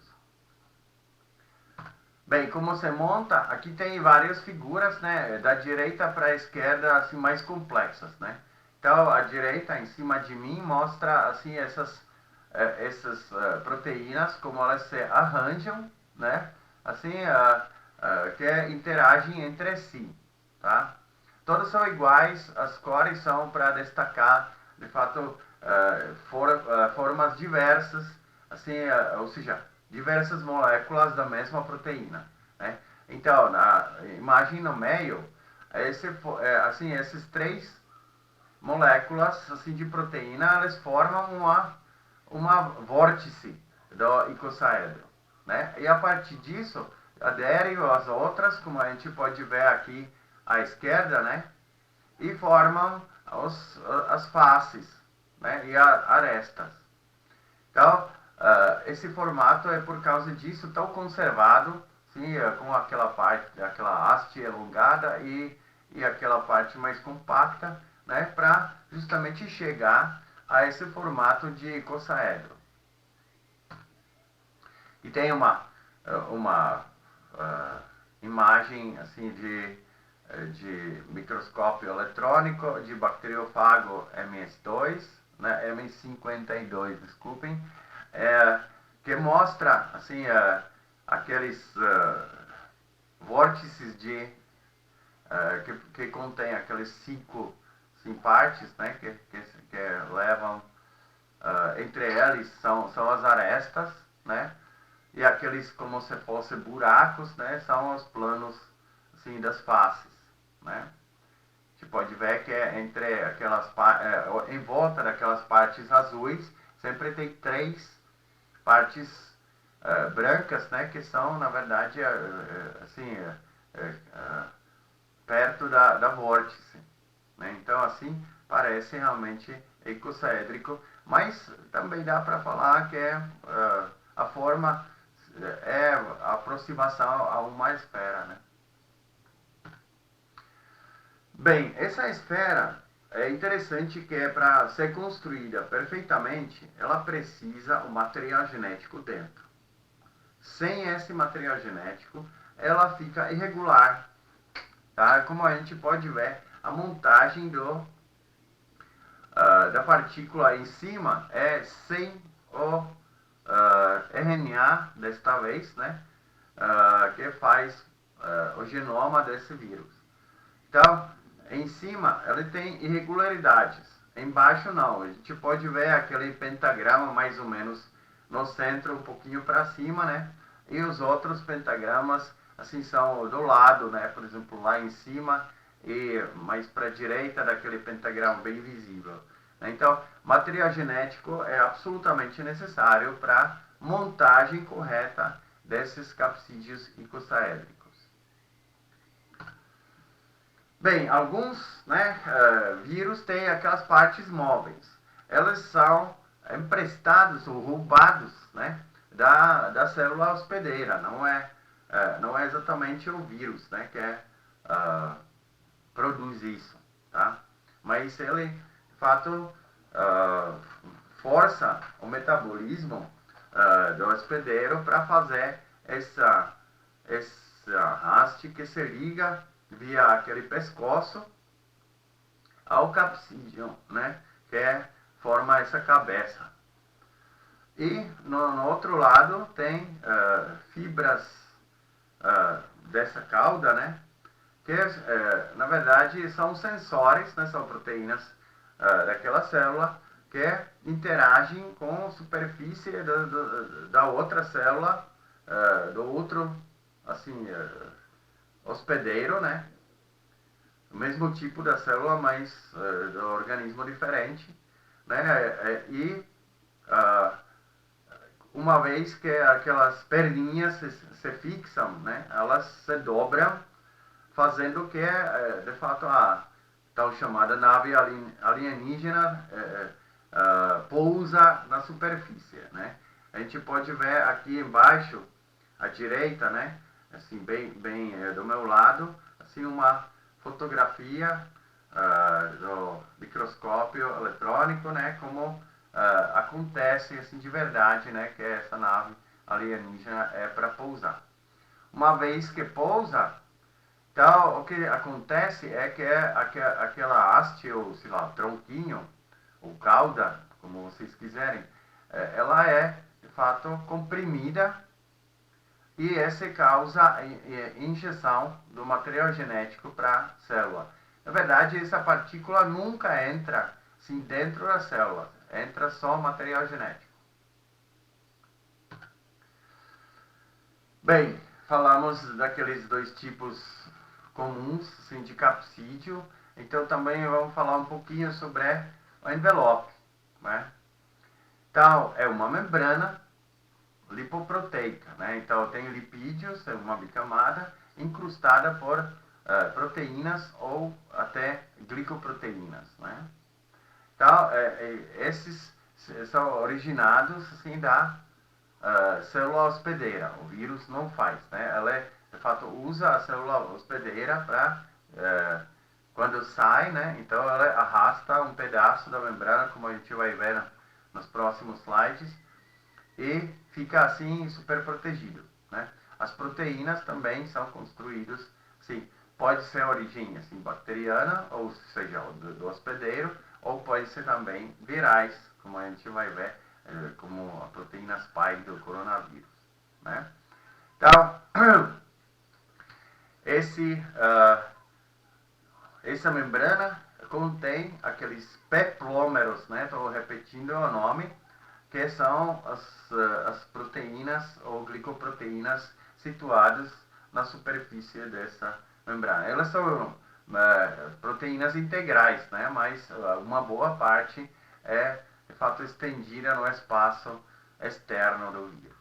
Bem, como se monta, aqui tem várias figuras, né? Da direita para a esquerda, assim, mais complexas, né? Então, a direita, em cima de mim, mostra, assim, essas proteínas, como elas se arranjam, né? Assim, que interagem entre si, tá? Todas são iguais, as cores são para destacar, de fato, formas diversas, assim, ou seja, diversas moléculas da mesma proteína, né? Então, na imagem no meio, assim, esses três moléculas assim, de proteína, elas formam uma vórtice do icosaedro, né? E a partir disso, aderem as outras, como a gente pode ver aqui à esquerda, né? E formam as faces, né? E arestas. Então, esse formato é por causa disso tão conservado, sim, com aquela haste elongada e aquela parte mais compacta, né? Para justamente chegar a esse formato de icosaedro. E tem uma imagem assim de microscópio eletrônico de bacteriófago MS2, né, M52, desculpem, que mostra assim aqueles vórtices que contém aqueles cinco partes, né, que levam entre eles são as arestas, né, e aqueles como se fossem buracos, né, são os planos assim das faces, né. A gente pode ver que entre aquelas em volta daquelas partes azuis sempre tem três partes brancas, né, que são na verdade assim perto da vórtice, né. Então assim parece realmente icosaédrico, mas também dá para falar que a forma é a aproximação a uma esfera, né. Bem, essa esfera é interessante que para ser construída perfeitamente, ela precisa um material genético dentro. Sem esse material genético, ela fica irregular, tá? Como a gente pode ver, a montagem da partícula em cima é sem o RNA, desta vez, né? Que faz o genoma desse vírus. Então, em cima, ele tem irregularidades. Embaixo, não. A gente pode ver aquele pentagrama mais ou menos no centro, um pouquinho para cima, né? E os outros pentagramas, assim, são do lado, né? Por exemplo, lá em cima e mais para a direita daquele pentagrama bem visível. Então, material genético é absolutamente necessário para montagem correta desses capsídeos icosaédricos. Bem, alguns vírus têm aquelas partes móveis. Elas são emprestados ou roubados, né, da célula hospedeira. Não é exatamente o vírus, né, que produz isso, tá? Mas ele, de fato, força o metabolismo do hospedeiro para fazer essa haste que se liga via aquele pescoço ao capsídeo, né, que forma essa cabeça. E no outro lado tem fibras dessa cauda, né, que na verdade são sensores, né, são proteínas daquela célula que interagem com a superfície da outra célula, do outro assim hospedeiro, né? O mesmo tipo da célula, mas do organismo diferente, né? E uma vez que aquelas perninhas se fixam, né? Elas se dobram, fazendo que, de fato, a tal chamada nave alienígena pousa na superfície, né? A gente pode ver aqui embaixo, à direita, né? Assim, bem do meu lado, assim, uma fotografia do microscópio eletrônico, né, como acontece assim de verdade, né, que essa nave alienígena é para pousar. Uma vez que pousa, então o que acontece é que aquela haste, ou sei lá, tronquinho, ou cauda, como vocês quiserem, ela é de fato comprimida e essa causa injeção do material genético para a célula. Na verdade, essa partícula nunca entra assim, dentro da célula, entra só material genético. Bem, falamos daqueles dois tipos comuns assim, de capsídeo, então também vamos falar um pouquinho sobre o envelope. Né? Então, é uma membrana lipoproteica, né? Então tem lipídios, é uma bicamada incrustada por proteínas ou até glicoproteínas, né? Então esses são originados assim da célula hospedeira. O vírus não faz, né? Ela de fato usa a célula hospedeira para quando sai, né? Então ela arrasta um pedaço da membrana, como a gente vai ver nos próximos slides, e fica assim super protegido, né? As proteínas também são construídas, sim, pode ser a origem assim, bacteriana, ou seja, do hospedeiro, ou pode ser também virais, como a gente vai ver, como a proteína spike do coronavírus, né? Então, essa membrana contém aqueles peplômeros, né? Estou repetindo o nome, que são as proteínas ou glicoproteínas situadas na superfície dessa membrana. Elas são proteínas integrais, né? Mas uma boa parte é de fato estendida no espaço externo do vírus.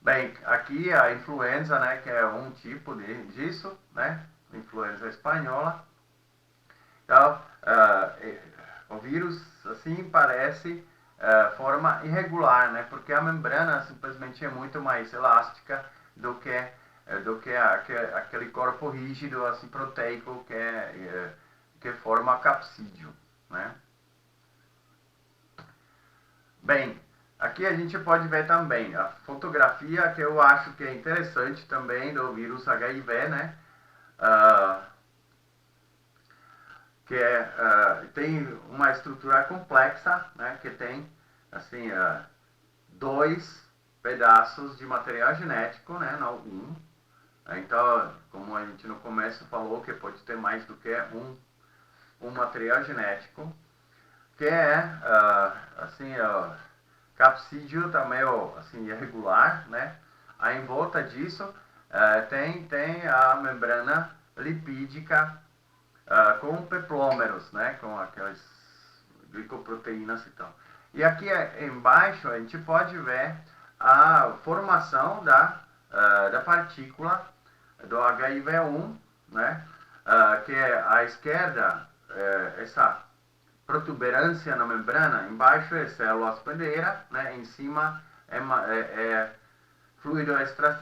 Bem, aqui a influenza, né, que é um tipo disso, né? Influenza espanhola. Então, o vírus assim parece forma irregular, né? Porque a membrana simplesmente é muito mais elástica do que aquele corpo rígido assim proteico que forma capsídeo, né? Bem, aqui a gente pode ver também a fotografia que eu acho que é interessante também do vírus HIV, né? Tem uma estrutura complexa, né, que tem assim, dois pedaços de material genético, né, não um. Então, como a gente no começo falou, que pode ter mais do que um material genético, que é assim, capsídeo também assim, irregular, né? Aí em volta disso tem a membrana lipídica com peplômeros, né? Com aquelas glicoproteínas e tal. E aqui embaixo a gente pode ver a formação da partícula do HIV-1, né? Que é à esquerda, essa protuberância na membrana, embaixo é célula hospedeira, né? Em cima é fluido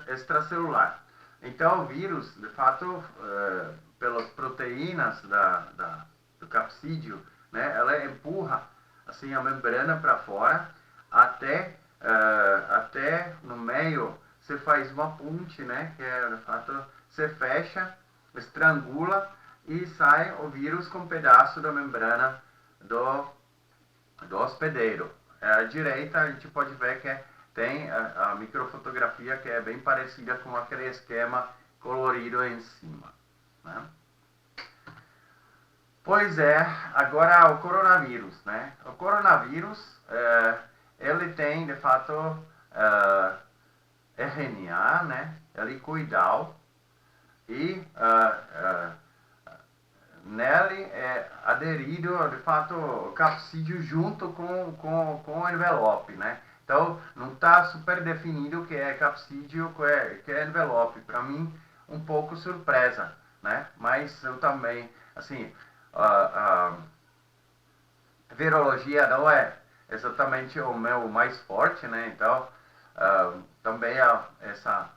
extracelular. Então o vírus, de fato, pelas proteínas do capsídeo, né, ela empurra assim a membrana para fora até no meio você faz uma ponte, né, que é de fato você fecha, estrangula e sai o vírus com um pedaço da membrana do hospedeiro. À direita a gente pode ver que tem a microfotografia que é bem parecida com aquele esquema colorido em cima, né? Pois é, agora o coronavírus, né? O coronavírus, ele tem, de fato, RNA, né? Helicoidal, e nele é aderido, de fato, o capsídeo junto com o envelope, né? Então, não está super definido o que é capsídeo, que é envelope. Para mim, um pouco surpresa, né? Mas eu também, assim, a virologia não é exatamente o meu mais forte, né? Então, também essa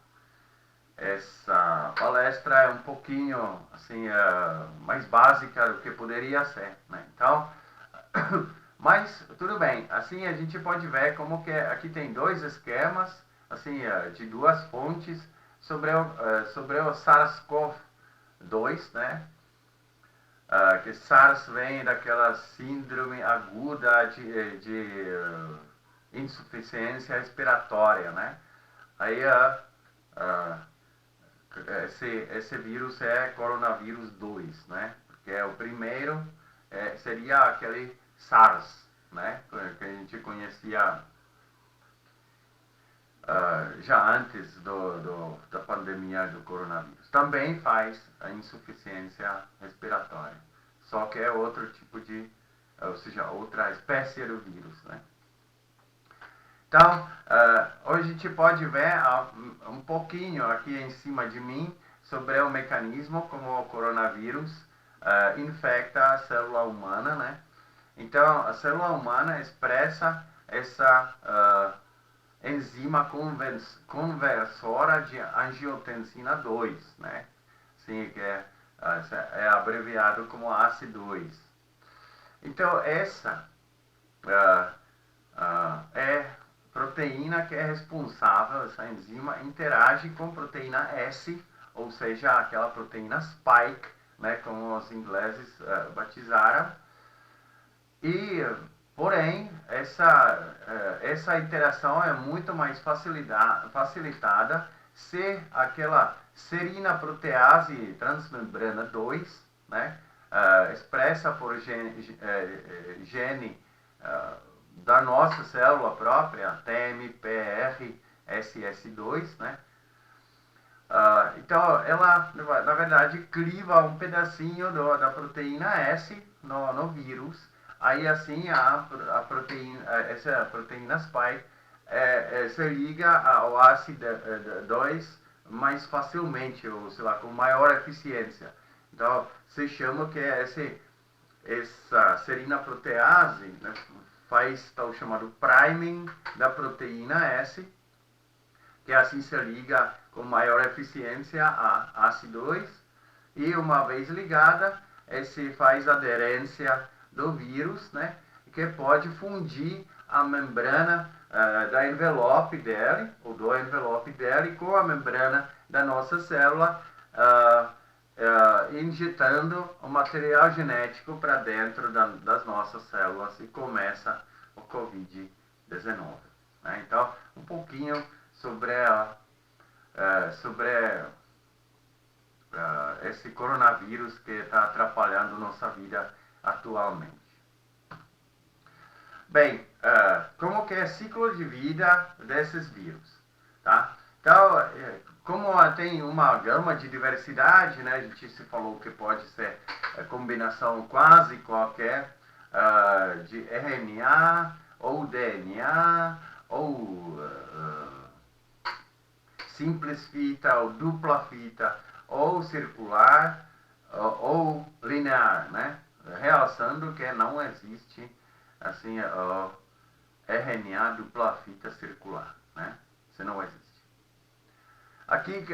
palestra palestra é um pouquinho assim, mais básica do que poderia ser, né? Então, mas tudo bem, assim a gente pode ver como que aqui tem dois esquemas, assim, de duas fontes sobre o SARS-CoV-2, né? Que SARS vem daquela síndrome aguda de insuficiência respiratória, né? Aí esse vírus é coronavírus 2, né? Porque o primeiro seria aquele SARS, né? Que a gente conhecia já antes da pandemia do coronavírus. Também faz a insuficiência respiratória, só que é outro tipo ou seja, outra espécie do vírus, né? Então, hoje a gente pode ver um pouquinho aqui em cima de mim sobre o mecanismo como o coronavírus infecta a célula humana, né? Então, a célula humana expressa essa enzima conversora de angiotensina 2, né? Sim, que é abreviado como ACE2. Então, essa é proteína que é responsável, essa enzima interage com proteína S, ou seja, aquela proteína spike, né, como os ingleses batizaram. E, porém, essa interação é muito mais facilitada se aquela serina protease transmembrana 2, né, expressa por gene da nossa célula própria, TMPRSS2, né? Então, ela, na verdade, cliva um pedacinho da proteína S no vírus. Aí, assim, essa proteína spike se liga ao ACE2 mais facilmente, ou sei lá, com maior eficiência. Então, se chama que essa serina protease, né, faz tal chamado priming da proteína S, que assim se liga com maior eficiência a ACE2, e uma vez ligada, se faz aderência do vírus, né, que pode fundir a membrana da envelope dele, ou do envelope dele, com a membrana da nossa célula, injetando o material genético para dentro das nossas células e começa o Covid-19. Né? Então, um pouquinho sobre esse coronavírus que está atrapalhando nossa vida atualmente. Bem, como que é o ciclo de vida desses vírus? Tá? Então, como tem uma gama de diversidade, né, a gente se falou que pode ser combinação quase qualquer de RNA ou DNA ou simples fita ou dupla fita ou circular ou linear, né? Realçando que não existe assim RNA dupla fita circular, né? Isso não existe. Aqui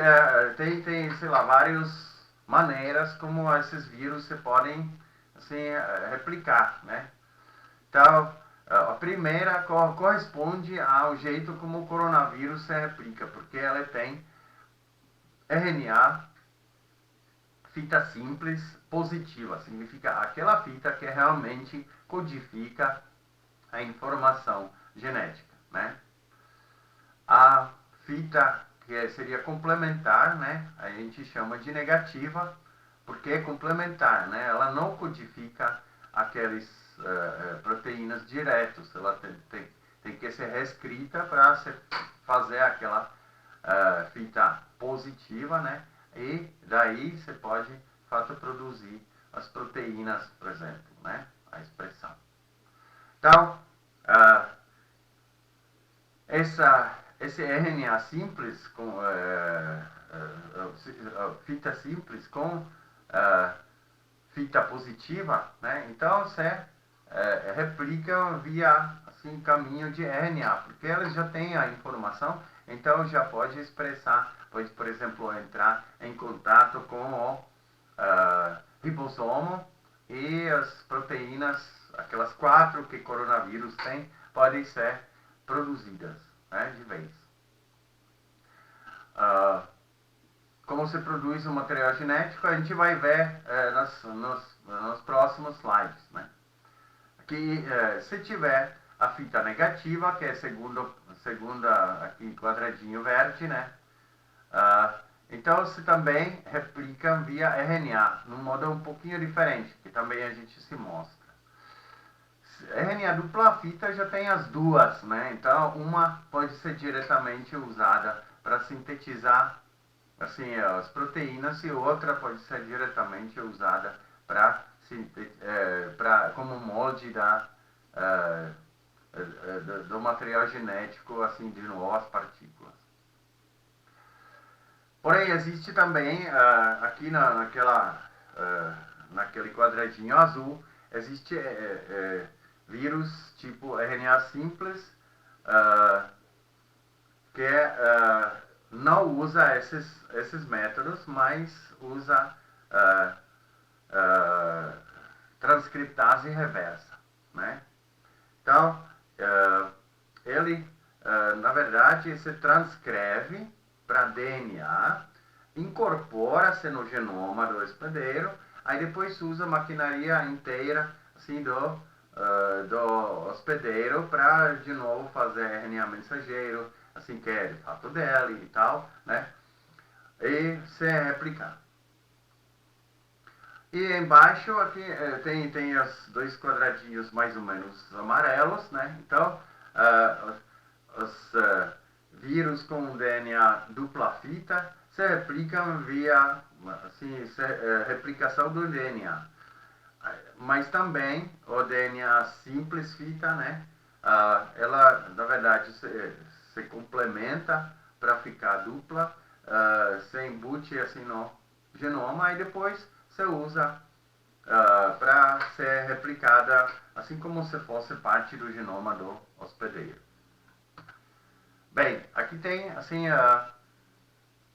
tem, sei lá, várias maneiras como esses vírus se podem assim, replicar, né? Então, a primeira corresponde ao jeito como o coronavírus se replica, porque ela tem RNA, fita simples, positiva, significa aquela fita que realmente codifica a informação genética, né? A fita que seria complementar, né? A gente chama de negativa, porque é complementar, né? Ela não codifica aqueles proteínas diretos, ela tem que ser reescrita para fazer aquela fita positiva, né? E daí você pode, de fato, produzir as proteínas, por exemplo, né? A expressão. Então, esse RNA simples, com fita simples com fita positiva, né? Então você replica via assim, caminho de RNA, porque eles já têm a informação então já pode expressar, pode, por exemplo, entrar em contato com o ribossomo e as proteínas, aquelas 4 que coronavírus tem, podem ser produzidas, né, de vez. Como se produz o material genético, a gente vai ver nos próximos slides, né? Que se tiver a fita negativa, que é segunda aqui quadradinho verde, né? Então se também replica via RNA, num modo um pouquinho diferente, que também a gente se mostra. RNA dupla fita já tem as duas, né? Então uma pode ser diretamente usada para sintetizar assim, as proteínas e outra pode ser diretamente usada como molde do material genético, assim, de novas partículas. Porém, existe também, aqui naquele quadradinho azul, existe vírus tipo RNA simples, que não usa esses métodos, mas usa transcriptase reversa, né? Então, ele, na verdade, se transcreve para DNA, incorpora-se no genoma do hospedeiro, aí depois usa a maquinaria inteira assim, do hospedeiro para, de novo, fazer RNA mensageiro, assim que é de fato dele e tal, né? E se replicar. E embaixo aqui tem os 2 quadradinhos mais ou menos amarelos, né? Então, os vírus com DNA dupla fita se replicam via assim, replicação do DNA. Mas também o DNA simples fita, né? Ela, na verdade, se complementa para ficar dupla, se embute assim no genoma e depois se usa para ser replicada, assim como se fosse parte do genoma do hospedeiro. Bem, aqui tem assim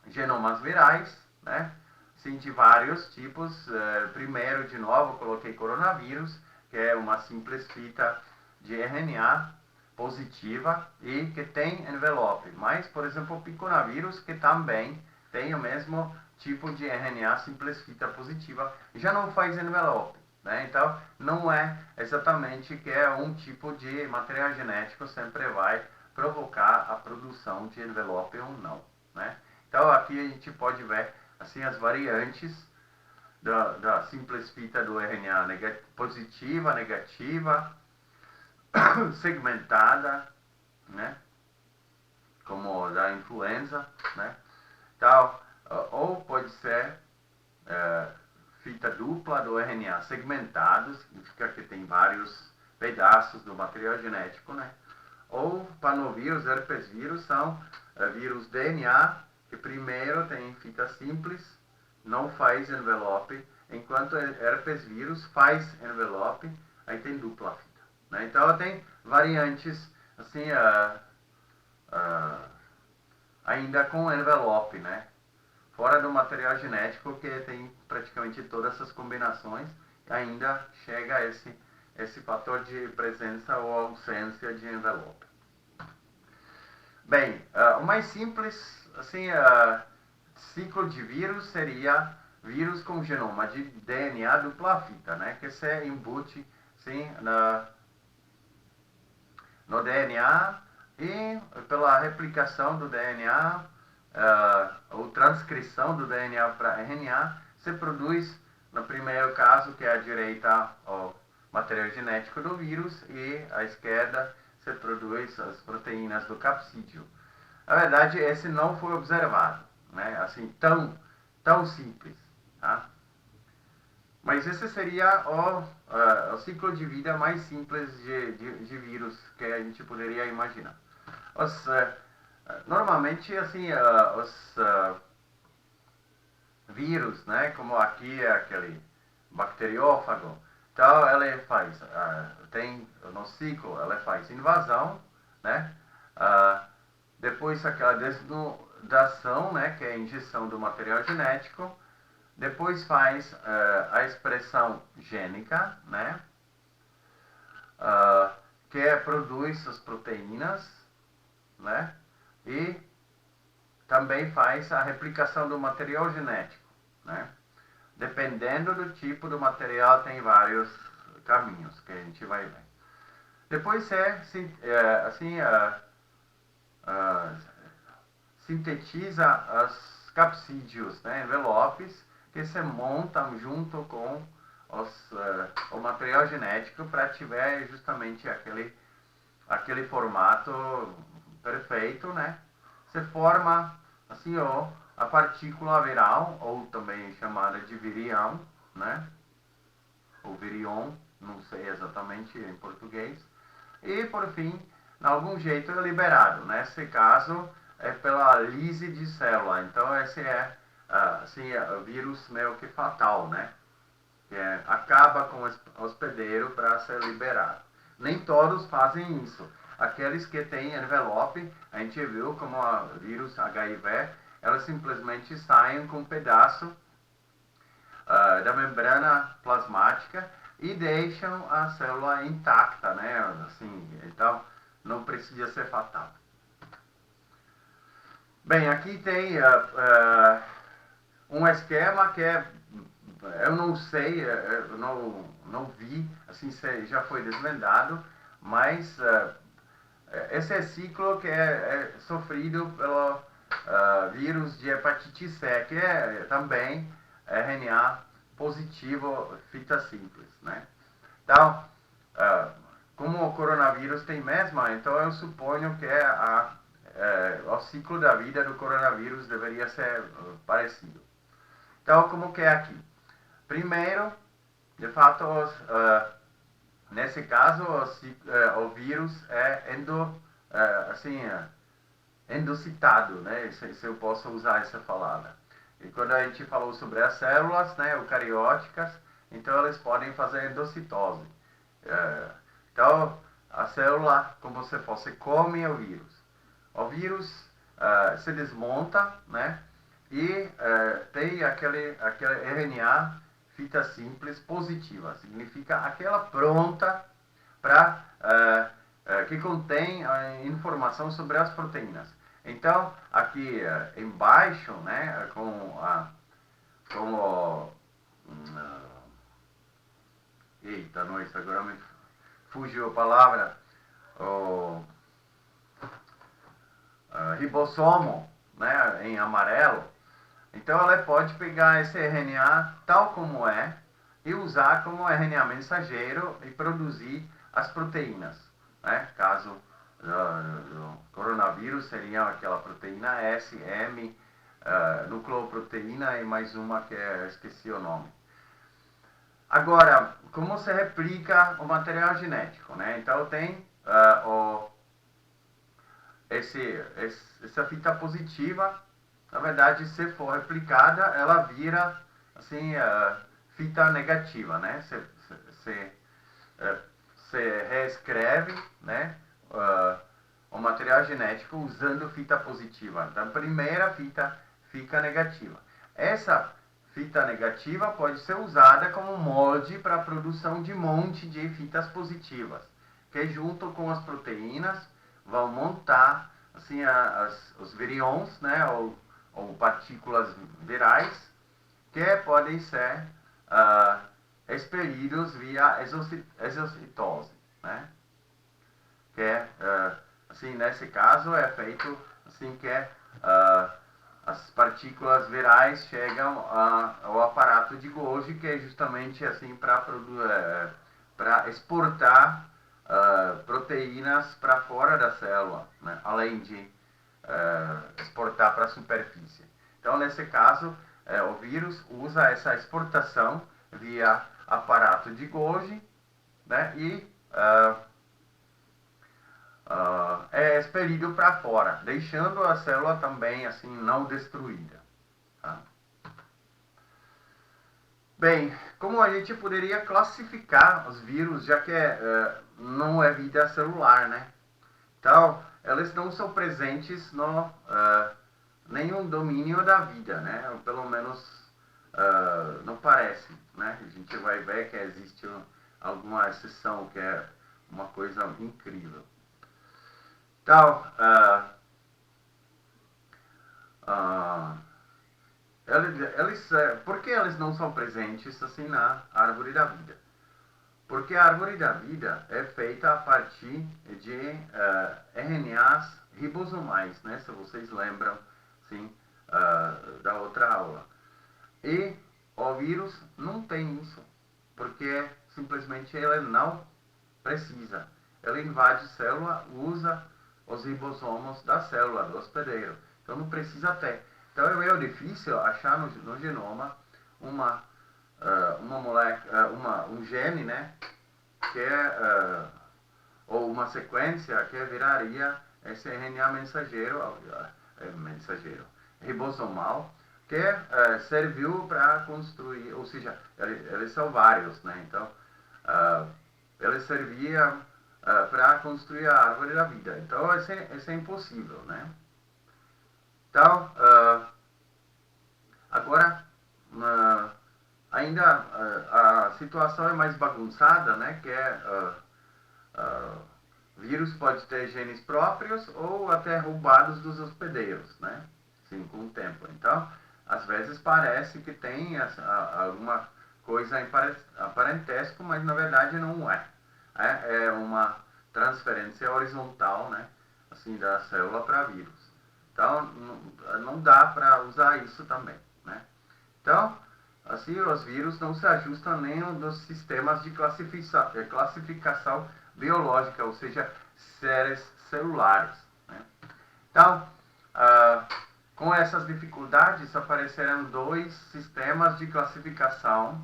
genomas virais, né? Sim, de vários tipos. Primeiro, de novo, coloquei coronavírus, que é uma simples fita de RNA positiva e que tem envelope. Mas, por exemplo, o piconavírus, que também tem o mesmo tipo de RNA simples fita positiva, já não faz envelope, né? Então, não é exatamente que é um tipo de material genético sempre vai provocar a produção de envelope ou não, né? Então, aqui a gente pode ver assim as variantes da simples fita do RNA positiva, negativa, segmentada, né? Como da influenza, né? Então, ou pode ser fita dupla do RNA segmentado, significa que tem vários pedaços do material genético, né? Ou panovírus, herpes vírus, são vírus DNA, que primeiro tem fita simples, não faz envelope, enquanto herpes vírus faz envelope, aí tem dupla fita, né? Então tem variantes assim, ainda com envelope, né? Fora do material genético, que tem praticamente todas essas combinações, ainda chega esse fator de presença ou ausência de envelope. Bem, o mais simples, assim, ciclo de vírus seria vírus com genoma de DNA dupla fita, né? Que se embute, sim, no DNA e pela replicação do DNA, ou transcrição do DNA para RNA, se produz, no primeiro caso, que é à direita, o material genético do vírus e à esquerda se produz as proteínas do capsídeo. Na verdade, esse não foi observado, né? Assim, tão simples, tá? Mas esse seria o ciclo de vida mais simples de vírus que a gente poderia imaginar. Normalmente, assim, os vírus, né, como aqui é aquele bacteriófago, então ela faz, tem no ciclo, ela faz invasão, né, depois aquela desnudação, né, que é a injeção do material genético, depois faz a expressão gênica, né, que produz as proteínas, né, e também faz a replicação do material genético, né. Dependendo do tipo do material, tem vários caminhos que a gente vai ver. Depois sintetiza os capsídeos, né, envelopes, que se montam junto com o material genético para tiver justamente aquele formato perfeito, né? Se forma assim, a partícula viral, ou também chamada de virião, né? Ou virion, não sei exatamente em português. E, por fim, de algum jeito é liberado. Nesse caso, é pela lise de célula. Então, esse é o vírus meio que fatal, né? Que acaba com o hospedeiro para ser liberado. Nem todos fazem isso. Aqueles que têm envelope, a gente viu como o vírus HIV, elas simplesmente saem com um pedaço da membrana plasmática e deixam a célula intacta, né? Assim, então, não precisa ser fatal. Bem, aqui tem um esquema que eu não sei, eu não vi, assim, já foi desvendado, mas esse é ciclo que é sofrido pelo vírus de hepatite C, que é também RNA positivo, fita simples, né? Então, como o coronavírus tem mesma, então eu suponho que o ciclo da vida do coronavírus deveria ser parecido. Então, como que é aqui? Primeiro, de fato, nesse caso, o vírus é endocitado, né? Se eu posso usar essa palavra. E quando a gente falou sobre as células, né, eucarióticas, então elas podem fazer endocitose. Então, a célula, como se fosse, come o vírus. O vírus se desmonta, né, e tem aquele RNA fita simples positiva. Significa aquela pronta para que contém informação sobre as proteínas. Então, aqui embaixo, né, eita, nossa, agora me fugiu a palavra, o ribossomo, né, em amarelo. Então, ela pode pegar esse RNA tal como é e usar como RNA mensageiro e produzir as proteínas, né? Caso do coronavírus seria aquela proteína S, M, nucleoproteína e mais uma que esqueci o nome. Agora, como se replica o material genético, né? Então tem essa fita positiva, na verdade, se for replicada, ela vira assim fita negativa, né? Se reescreve, né, o material genético usando fita positiva. Então, a primeira fita fica negativa. Essa fita negativa pode ser usada como molde para a produção de um monte de fitas positivas, que junto com as proteínas vão montar assim, os virions, né, ou partículas virais, que podem ser expelidos via exocitose, né? Que assim, nesse caso é feito assim que as partículas virais chegam ao aparato de Golgi, que é justamente assim para exportar proteínas para fora da célula, né? Além de exportar para a superfície. Então, nesse caso, o vírus usa essa exportação via aparato de Golgi, né? E é expelido para fora, deixando a célula também assim não destruída. Tá? Bem, como a gente poderia classificar os vírus, já que não é vida celular, né? Então, eles não são presentes no nenhum domínio da vida, né? Ou pelo menos não parece, né? A gente vai ver que existe alguma exceção que é uma coisa incrível. Então, por que eles não são presentes assim na árvore da vida? Porque a árvore da vida é feita a partir de RNAs ribosomais, né? Se vocês lembram, sim, da outra aula. E o vírus não tem isso, porque simplesmente ele não precisa. Ele invade célula, usa os ribossomos da célula, do hospedeiro. Então não precisa ter. Então é meio difícil achar no genoma um gene, né, que é, ou uma sequência que viraria esse RNA mensageiro ribossomal, que serviu para construir, ou seja, eles são vários, né? Então, ele servia para construir a árvore da vida. Então, isso é impossível, né? Então, agora, ainda a situação é mais bagunçada, né? Que vírus pode ter genes próprios ou até roubados dos hospedeiros, né? Sim, com o tempo. Então, às vezes parece que tem alguma coisa em parentesco, mas na verdade não é. É uma transferência horizontal, né? Assim, da célula para vírus. Então, não dá para usar isso também, né? Então, assim, os vírus não se ajustam nem nos sistemas de classificação biológica, ou seja, séries celulares, né? Então, com essas dificuldades, apareceram dois sistemas de classificação,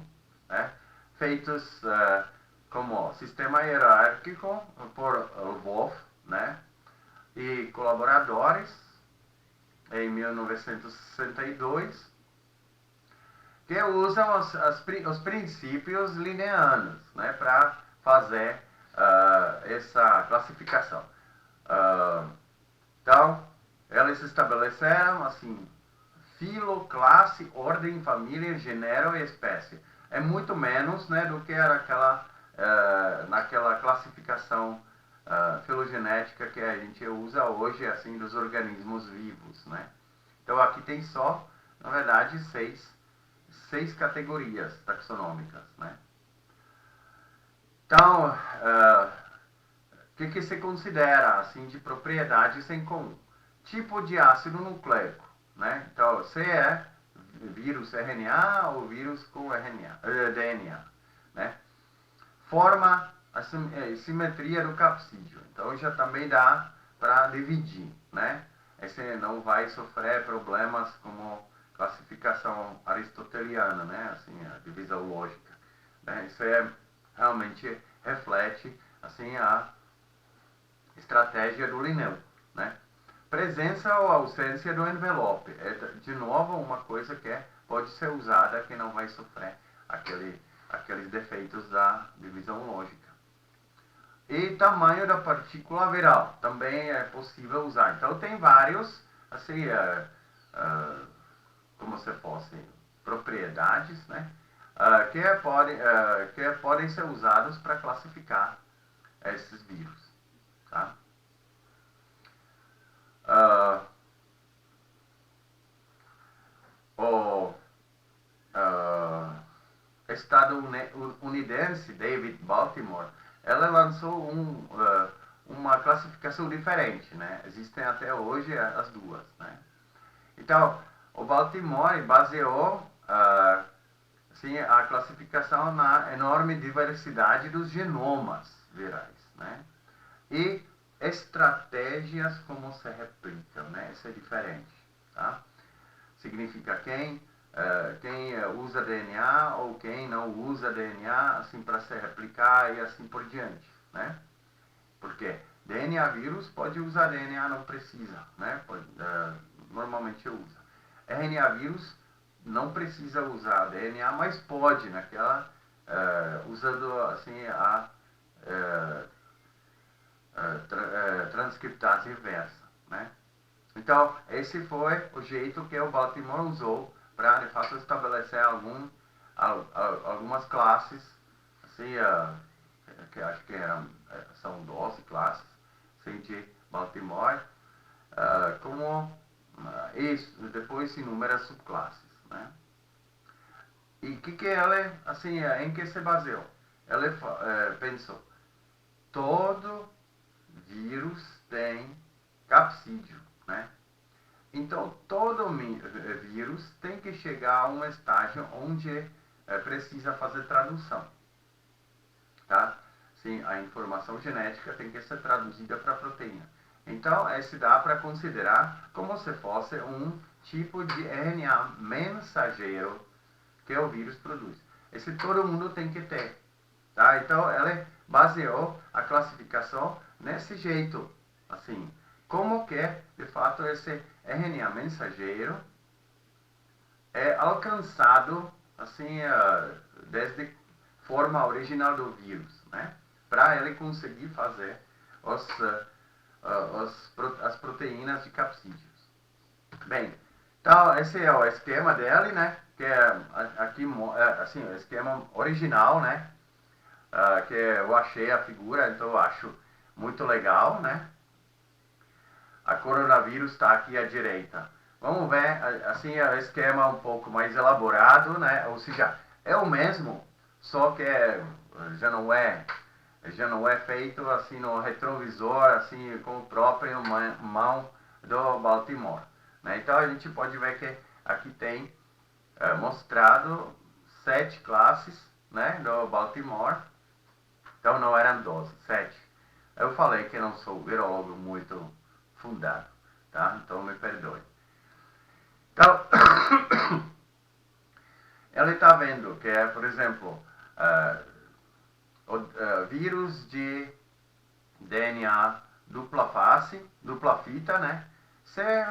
né, feitos como sistema hierárquico por Wolff, né, e colaboradores em 1962, que usam os princípios linneanos, né, para fazer essa classificação. Então, eles estabeleceram assim: filo, classe, ordem, família, gênero e espécie. É muito menos, né, do que era naquela classificação filogenética que a gente usa hoje, assim, dos organismos vivos, né? Então aqui tem só, na verdade, seis categorias taxonômicas, né? Então, o que se considera assim de propriedades em comum? Tipo de ácido nucleico, né? Então, se é vírus RNA ou vírus com DNA, né? Forma, a simetria do capsídeo. Então, já também dá para dividir, né? Esse não vai sofrer problemas como classificação aristoteliana, né? Assim, a divisão lógica, né? Isso realmente reflete assim a estratégia do Linneu, né? Presença ou ausência do envelope é de novo uma coisa que pode ser usada, que não vai sofrer aqueles defeitos da divisão lógica. E tamanho da partícula viral também é possível usar. Então tem vários, assim, como se fossem propriedades, né? Que podem ser usados para classificar esses vírus, tá? O estadunidense David Baltimore, ela lançou uma classificação diferente, né? Existem até hoje as duas, né? Então, o Baltimore baseou assim, a classificação na enorme diversidade dos genomas virais, né? E estratégias como se replicam, né? Isso é diferente, tá? Significa quem usa DNA ou quem não usa DNA, assim, para se replicar e assim por diante, né? Porque DNA vírus pode usar DNA, não precisa, né? Normalmente usa. RNA vírus não precisa usar DNA, mas pode, usando assim transcriptase reversa, né? Então, esse foi o jeito que o Baltimore usou para, de fato, estabelecer algumas classes, assim, que acho que são 12 classes, assim, de Baltimore, como isso, depois inúmeras subclasses, né? E que ela, assim, em que se baseou? Ela pensou, todo vírus tem capsídeo, né? Então, todo vírus tem que chegar a um estágio onde precisa fazer tradução, tá? Sim, a informação genética tem que ser traduzida para a proteína. Então, esse dá para considerar como se fosse um tipo de RNA mensageiro que o vírus produz. Esse todo mundo tem que ter, tá? Então, ela baseou a classificação nesse jeito, assim, como que, de fato, esse RNA mensageiro é alcançado, assim, desde forma original do vírus, né? Para ele conseguir fazer as proteínas de capsídeos. Bem, então esse é o esquema dele, né? Que é aqui, assim, o esquema original, né? Que eu achei a figura, então eu acho muito legal, né? A coronavírus está aqui à direita. Vamos ver, assim, o esquema um pouco mais elaborado, né? Ou seja, é o mesmo, só que já não é feito assim no retrovisor, assim, com o próprio mão do Baltimore, né? Então a gente pode ver que aqui tem mostrado 7 classes, né, do Baltimore. Então não eram 12, 7. Eu falei que não sou virólogo muito fundado, tá? Então me perdoe. Então, ele está vendo que é, por exemplo, vírus de DNA dupla face, dupla fita, né? Você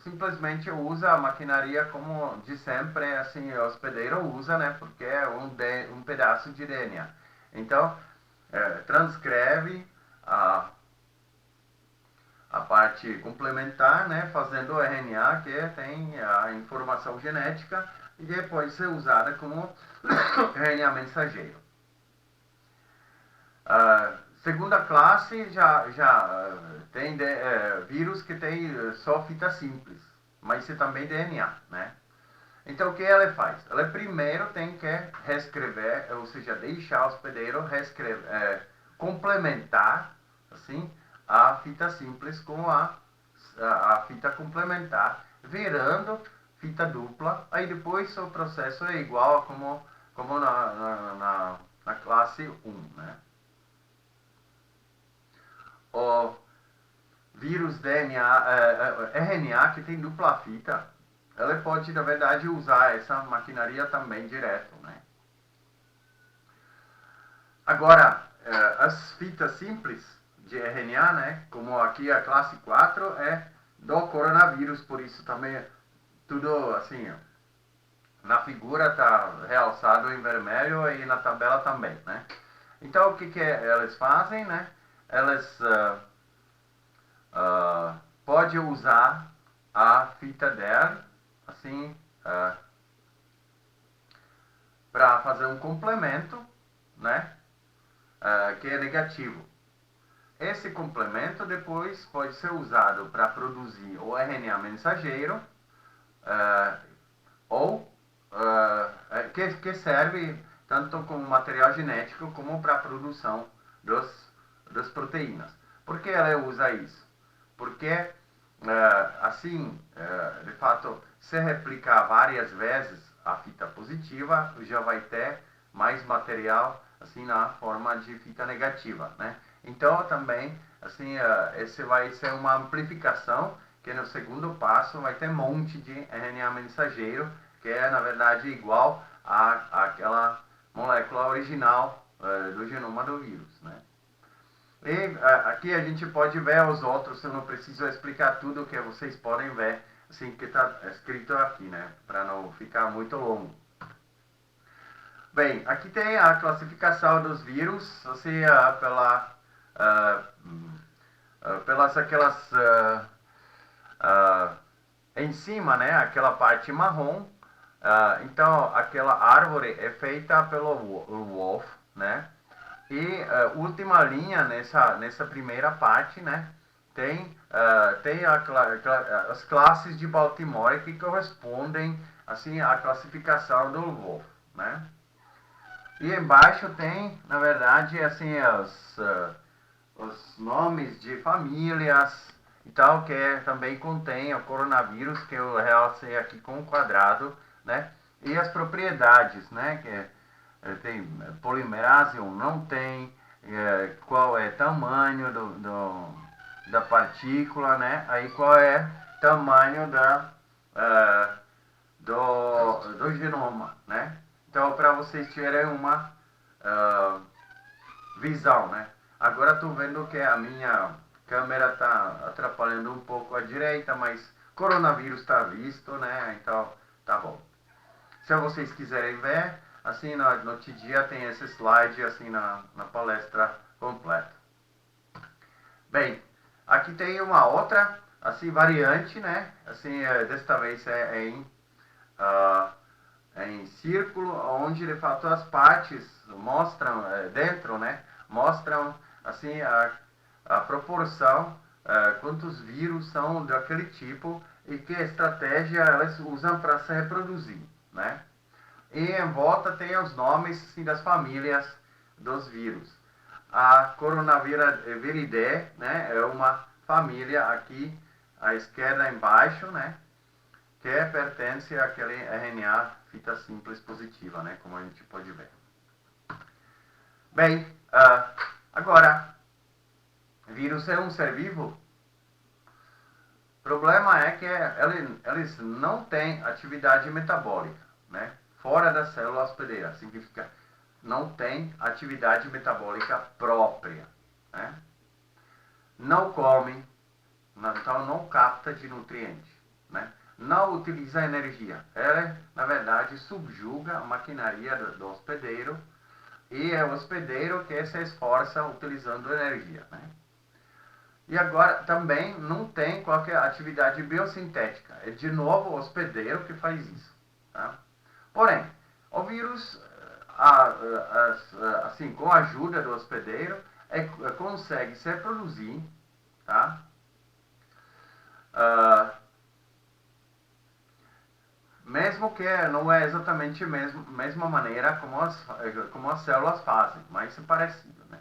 simplesmente usa a maquinaria como de sempre, assim, o hospedeiro usa, né? Porque é um pedaço de DNA. Então, transcreve a parte complementar, né, fazendo o RNA, que tem a informação genética, e depois ser usada como RNA mensageiro. Segunda classe já tem vírus que tem só fita simples, mas isso também DNA, né? Então o que ela faz? Ela primeiro tem que reescrever, ou seja, deixar o hospedeiro complementar, assim, a fita simples com a fita complementar, virando fita dupla. Aí depois o processo é igual como na classe 1, né? O vírus DNA, RNA que tem dupla fita, ela pode, na verdade, usar essa maquinaria também direto, né? Agora, as fitas simples de RNA, né, como aqui a classe 4, é do coronavírus, por isso também tudo assim, na figura está realçado em vermelho e na tabela também, né? Então, o que elas fazem, né? Elas podem usar a fita dela, assim, para fazer um complemento, né? Que é negativo. Esse complemento depois pode ser usado para produzir o RNA mensageiro, ou que serve tanto como material genético como para a produção das proteínas. Por que ela usa isso? Porque assim, de fato, se replicar várias vezes a fita positiva, já vai ter mais material assim na forma de fita negativa, né? Então também assim, esse vai ser uma amplificação que no segundo passo vai ter um monte de RNA mensageiro que é na verdade igual àquela molécula original do genoma do vírus, né? E aqui a gente pode ver os outros, eu não preciso explicar tudo que vocês podem ver, assim que está escrito aqui, né? Para não ficar muito longo. Bem, aqui tem a classificação dos vírus, assim, pela ah, pelas aquelas ah, em cima, né, aquela parte marrom. Então aquela árvore é feita pelo wolf, né? E última linha nessa primeira parte, né? Tem as classes de Baltimore que correspondem assim à classificação do wolf, né? E embaixo tem, na verdade, assim os nomes de famílias e tal, que também contém o coronavírus, que eu realcei aqui com um quadrado, né? E as propriedades, né? Tem polimerase ou não tem, qual é tamanho da partícula, né? Aí qual é tamanho do genoma, né? Então, para vocês terem uma uh, visão, né? Agora estou vendo que a minha câmera está atrapalhando um pouco a direita, mas coronavírus está visto, né? Então, tá bom. Se vocês quiserem ver, assim, no outro dia tem esse slide, assim, na palestra completa. Bem, aqui tem uma outra, assim, variante, né? Assim, desta vez é em círculo, onde de fato as partes mostram dentro, né? Mostram assim a proporção, quantos vírus são daquele tipo e que estratégia elas usam para se reproduzir, né? E em volta tem os nomes assim, das famílias dos vírus. A Coronaviridae, né, é uma família aqui à esquerda embaixo, né, que pertence àquele RNA fita simples positiva, né, como a gente pode ver. Bem, agora, vírus é um ser vivo? O problema é que eles não têm atividade metabólica, né, fora da célula hospedeira. Significa não tem atividade metabólica própria, né? Não come, então não capta de nutrientes, né? Não utiliza energia. Ela, na verdade, subjuga a maquinaria do hospedeiro e é o hospedeiro que se esforça utilizando energia, né? E agora também não tem qualquer atividade biosintética. É de novo o hospedeiro que faz isso, tá? Porém, o vírus, assim, com a ajuda do hospedeiro, consegue se reproduzir, tá? Mesmo que não é exatamente a mesma maneira como as células fazem, mas é parecido, né?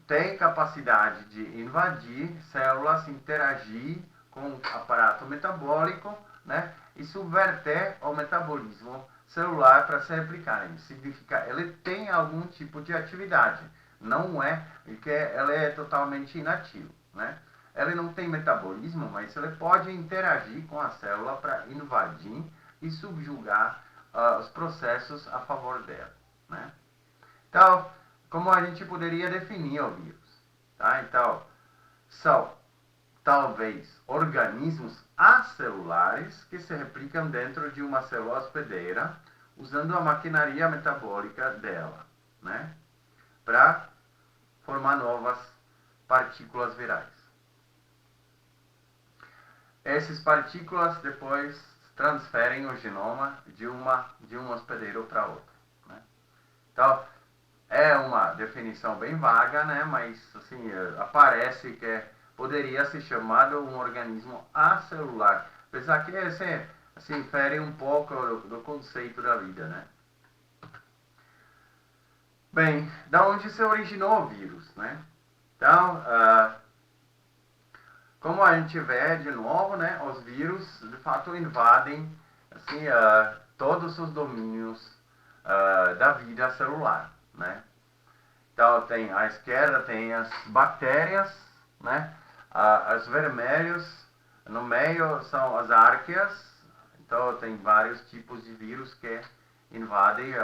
Tem capacidade de invadir células, interagir com o aparato metabólico, né? E subverter o metabolismo celular para se replicarem. Significa ele tem algum tipo de atividade. Não é que ele é totalmente inativo, né? Ele não tem metabolismo, mas ele pode interagir com a célula para invadir e subjugar os processos a favor dela, né? Então, como a gente poderia definir o vírus? Tá? Então, são talvez organismos acelulares que se replicam dentro de uma célula hospedeira usando a maquinaria metabólica dela, né? Para formar novas partículas virais. Essas partículas depois transferem o genoma de um hospedeiro para outro, né? Então, é uma definição bem vaga, né? Mas assim, aparece que poderia ser chamado um organismo acelular. Apesar que esse se infere um pouco do conceito da vida, né? Bem, da onde se originou o vírus, né? Então, como a gente vê de novo, né? Os vírus, de fato, invadem assim, todos os domínios da vida celular, né? Então, tem à esquerda tem as bactérias, né? As vermelhos, no meio são as árqueas. Então, tem vários tipos de vírus que invadem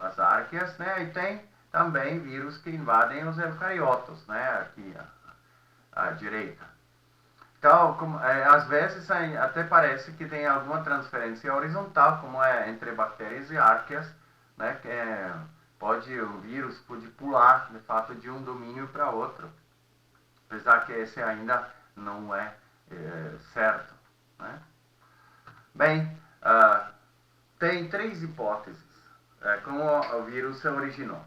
as árqueas, né? E tem também vírus que invadem os eucariotos, né? Aqui à direita. Então, às vezes até parece que tem alguma transferência horizontal, como é entre bactérias e árqueas, né? o vírus pode pular, de fato, de um domínio para outro. Apesar que esse ainda não é certo, né? Bem, tem três hipóteses como o vírus se originou.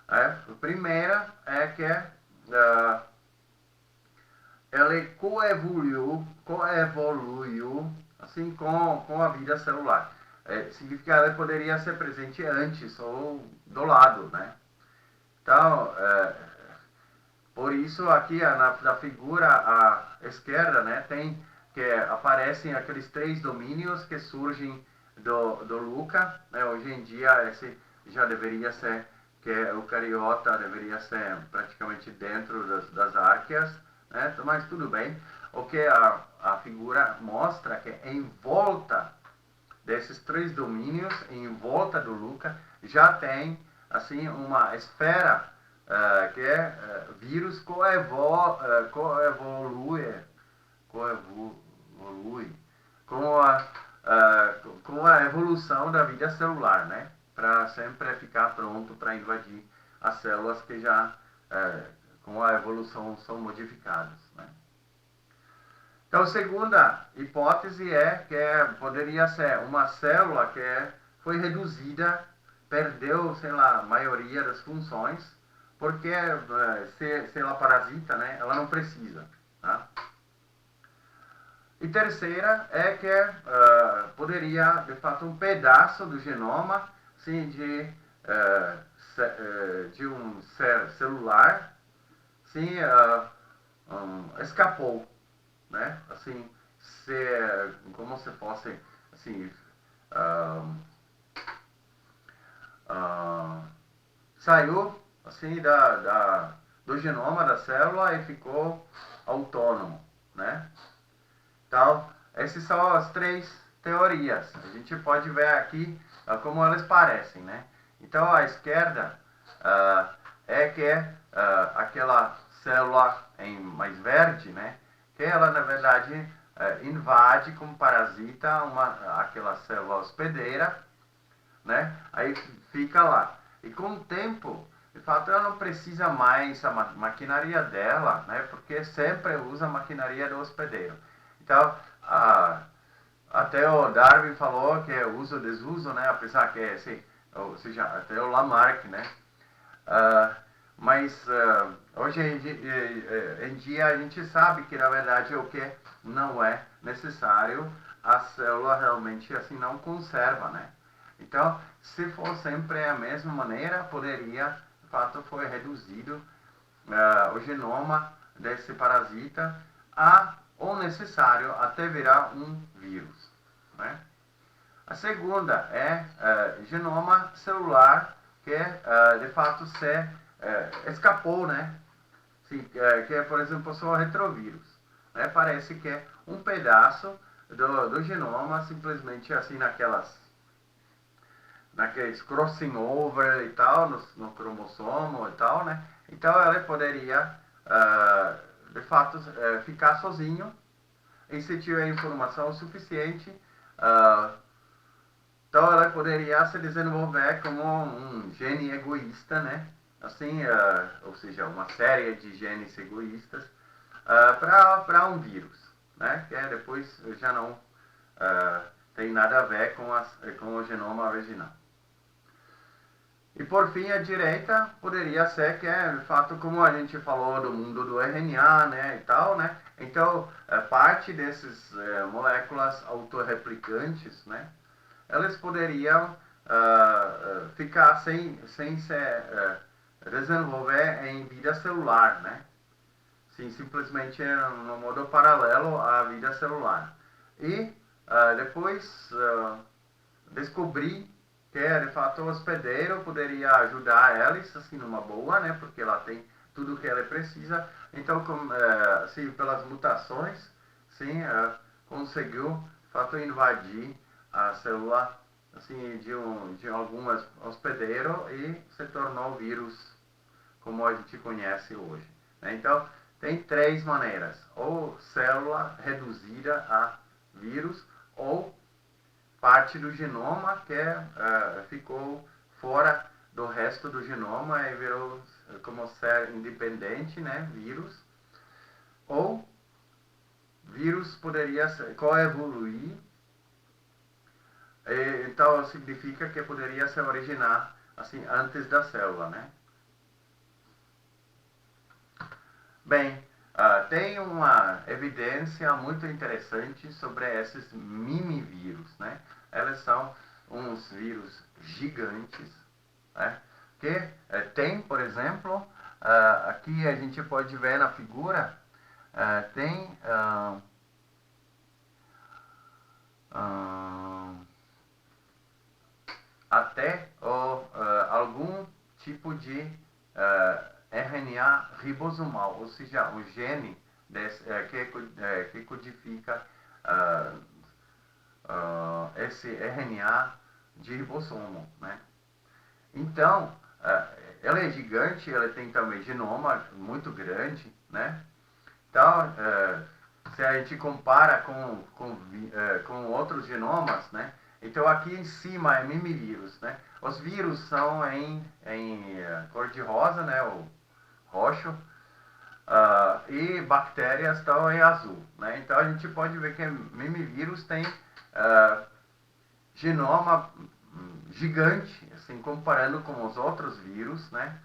A primeira é que ele coevoluiu assim com a vida celular. Significa que ele poderia ser presente antes ou do lado, né? Então, por isso aqui na figura à esquerda, né, tem que aparecem aqueles três domínios que surgem do Luca, né? Hoje em dia esse já deveria ser que o cariota deveria ser praticamente dentro das árqueas, né? Mas tudo bem. O que a figura mostra que em volta desses três domínios, em volta do Luca, já tem assim uma esfera que é vírus coevolui com a evolução da vida celular, né? Para sempre ficar pronto para invadir as células que já com a evolução são modificadas, né? Então, a segunda hipótese é que poderia ser uma célula que foi reduzida, perdeu, sei lá, a maioria das funções, porque se ela parasita, né, ela não precisa, tá? E terceira é que poderia, de fato, um pedaço do genoma assim, de um ser celular assim, escapou, né? Assim, como se fosse assim, saiu assim do genoma da célula e ficou autônomo, né? Então, essas são as três teorias. A gente pode ver aqui como elas parecem, né? Então, à esquerda é que aquela célula em mais verde, né? Que ela, na verdade, invade como parasita aquela célula hospedeira, né? Aí fica lá. E com o tempo, de fato, ela não precisa mais a maquinaria dela, né? Porque sempre usa a maquinaria do hospedeiro. Então, até o Darwin falou que é uso-desuso, né? Apesar que, assim, ou seja, até o Lamarck, né? Mas hoje em dia a gente sabe que, na verdade, o que não é necessário, a célula realmente assim não conserva, né? Então, se for sempre a mesma maneira, poderia, de fato, foi reduzido o genoma desse parasita a o necessário até virar um vírus, né? A segunda é genoma celular que de fato se escapou, né? Sim, que é, por exemplo, só o retrovírus, né? Parece que é um pedaço do genoma simplesmente assim naqueles crossing over e tal, no cromossomo e tal, né? Então ela poderia, de fato, ficar sozinho e se tiver informação suficiente, então ela poderia se desenvolver como um gene egoísta, né? Assim, ou seja, uma série de genes egoístas para um vírus, né? Que depois já não tem nada a ver com o genoma original. E por fim, a direita poderia ser que de fato, como a gente falou do mundo do RNA, né, e tal, né? Então, parte dessas moléculas autorreplicantes, né, elas poderiam ficar sem se desenvolver em vida celular, né? Sim, simplesmente no modo paralelo à vida celular. E depois descobri que de fato o hospedeiro poderia ajudar eles assim numa boa, né? Porque ela tem tudo o que ela precisa. Então, assim, pelas mutações, sim, conseguiu de fato invadir a célula assim de algum hospedeiro e se tornou vírus como a gente conhece hoje, né? Então, tem três maneiras: ou célula reduzida a vírus, ou parte do genoma que ficou fora do resto do genoma e virou como ser independente, né, vírus. Ou vírus poderia coevoluir, então significa que poderia se originar assim antes da célula, né? Bem, tem uma evidência muito interessante sobre esses mimivírus, né? Eles são uns vírus gigantes, né? Que tem, por exemplo, aqui a gente pode ver na figura, tem até algum tipo de RNA ribosomal, ou seja, um gene que codifica esse RNA de ribossomo, né? Então, ela é gigante, ela tem também genoma muito grande, né? Então, se a gente compara com outros genomas, né? Então, aqui em cima é mimivírus, né? Os vírus são em cor de rosa, né? O roxo. E bactérias estão em azul, né? Então, a gente pode ver que mimivírus tem genoma gigante, assim, comparando com os outros vírus, né?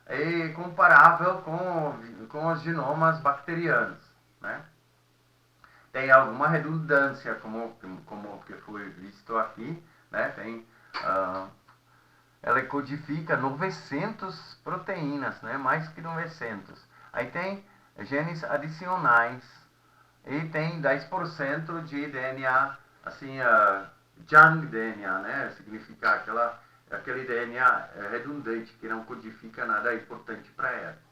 E comparável com os genomas bacterianos, né? Tem alguma redundância, como que foi visto aqui, né? Tem, ela codifica 900 proteínas, né? Mais que 900. Aí tem genes adicionais e tem 10% de DNA, assim, junk DNA, né? Significa aquele DNA redundante que não codifica nada importante para ela.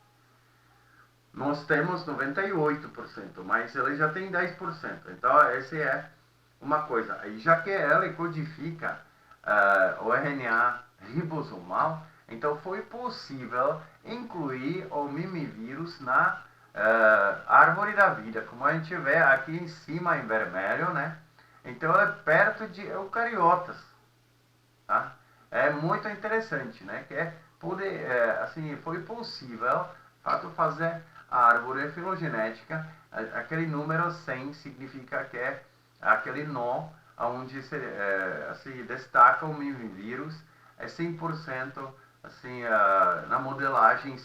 Nós temos 98%, mas ele já tem 10%. Então, essa é uma coisa. E já que ela codifica o RNA ribosomal, então foi possível incluir o mimivírus na árvore da vida, como a gente vê aqui em cima em vermelho, né? Então, ela é perto de eucariotas, tá? É muito interessante, né? Que assim, foi possível, fazer a árvore filogenética. Aquele número 100 significa que é aquele nó onde se destaca o mimivírus, é 100%, assim, na modelagem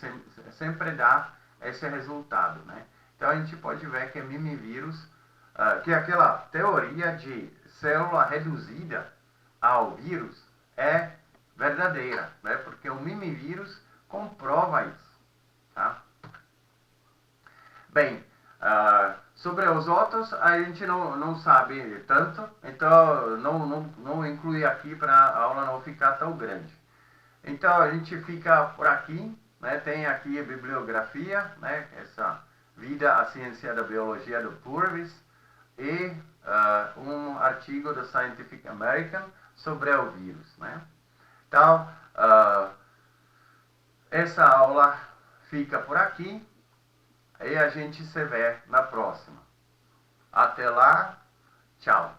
sempre dá esse resultado, né? Então a gente pode ver que mimivírus, que aquela teoria de célula reduzida ao vírus é verdadeira, né? Porque o mimivírus comprova isso, tá? Bem, sobre os outros a gente não sabe tanto, então não inclui aqui para a aula não ficar tão grande. Então a gente fica por aqui, né? Tem aqui a bibliografia, né? Essa Vida, a Ciência da Biologia do Purvis e um artigo do Scientific American sobre o vírus, né? Então, essa aula fica por aqui e a gente se vê na próxima. Até lá, tchau.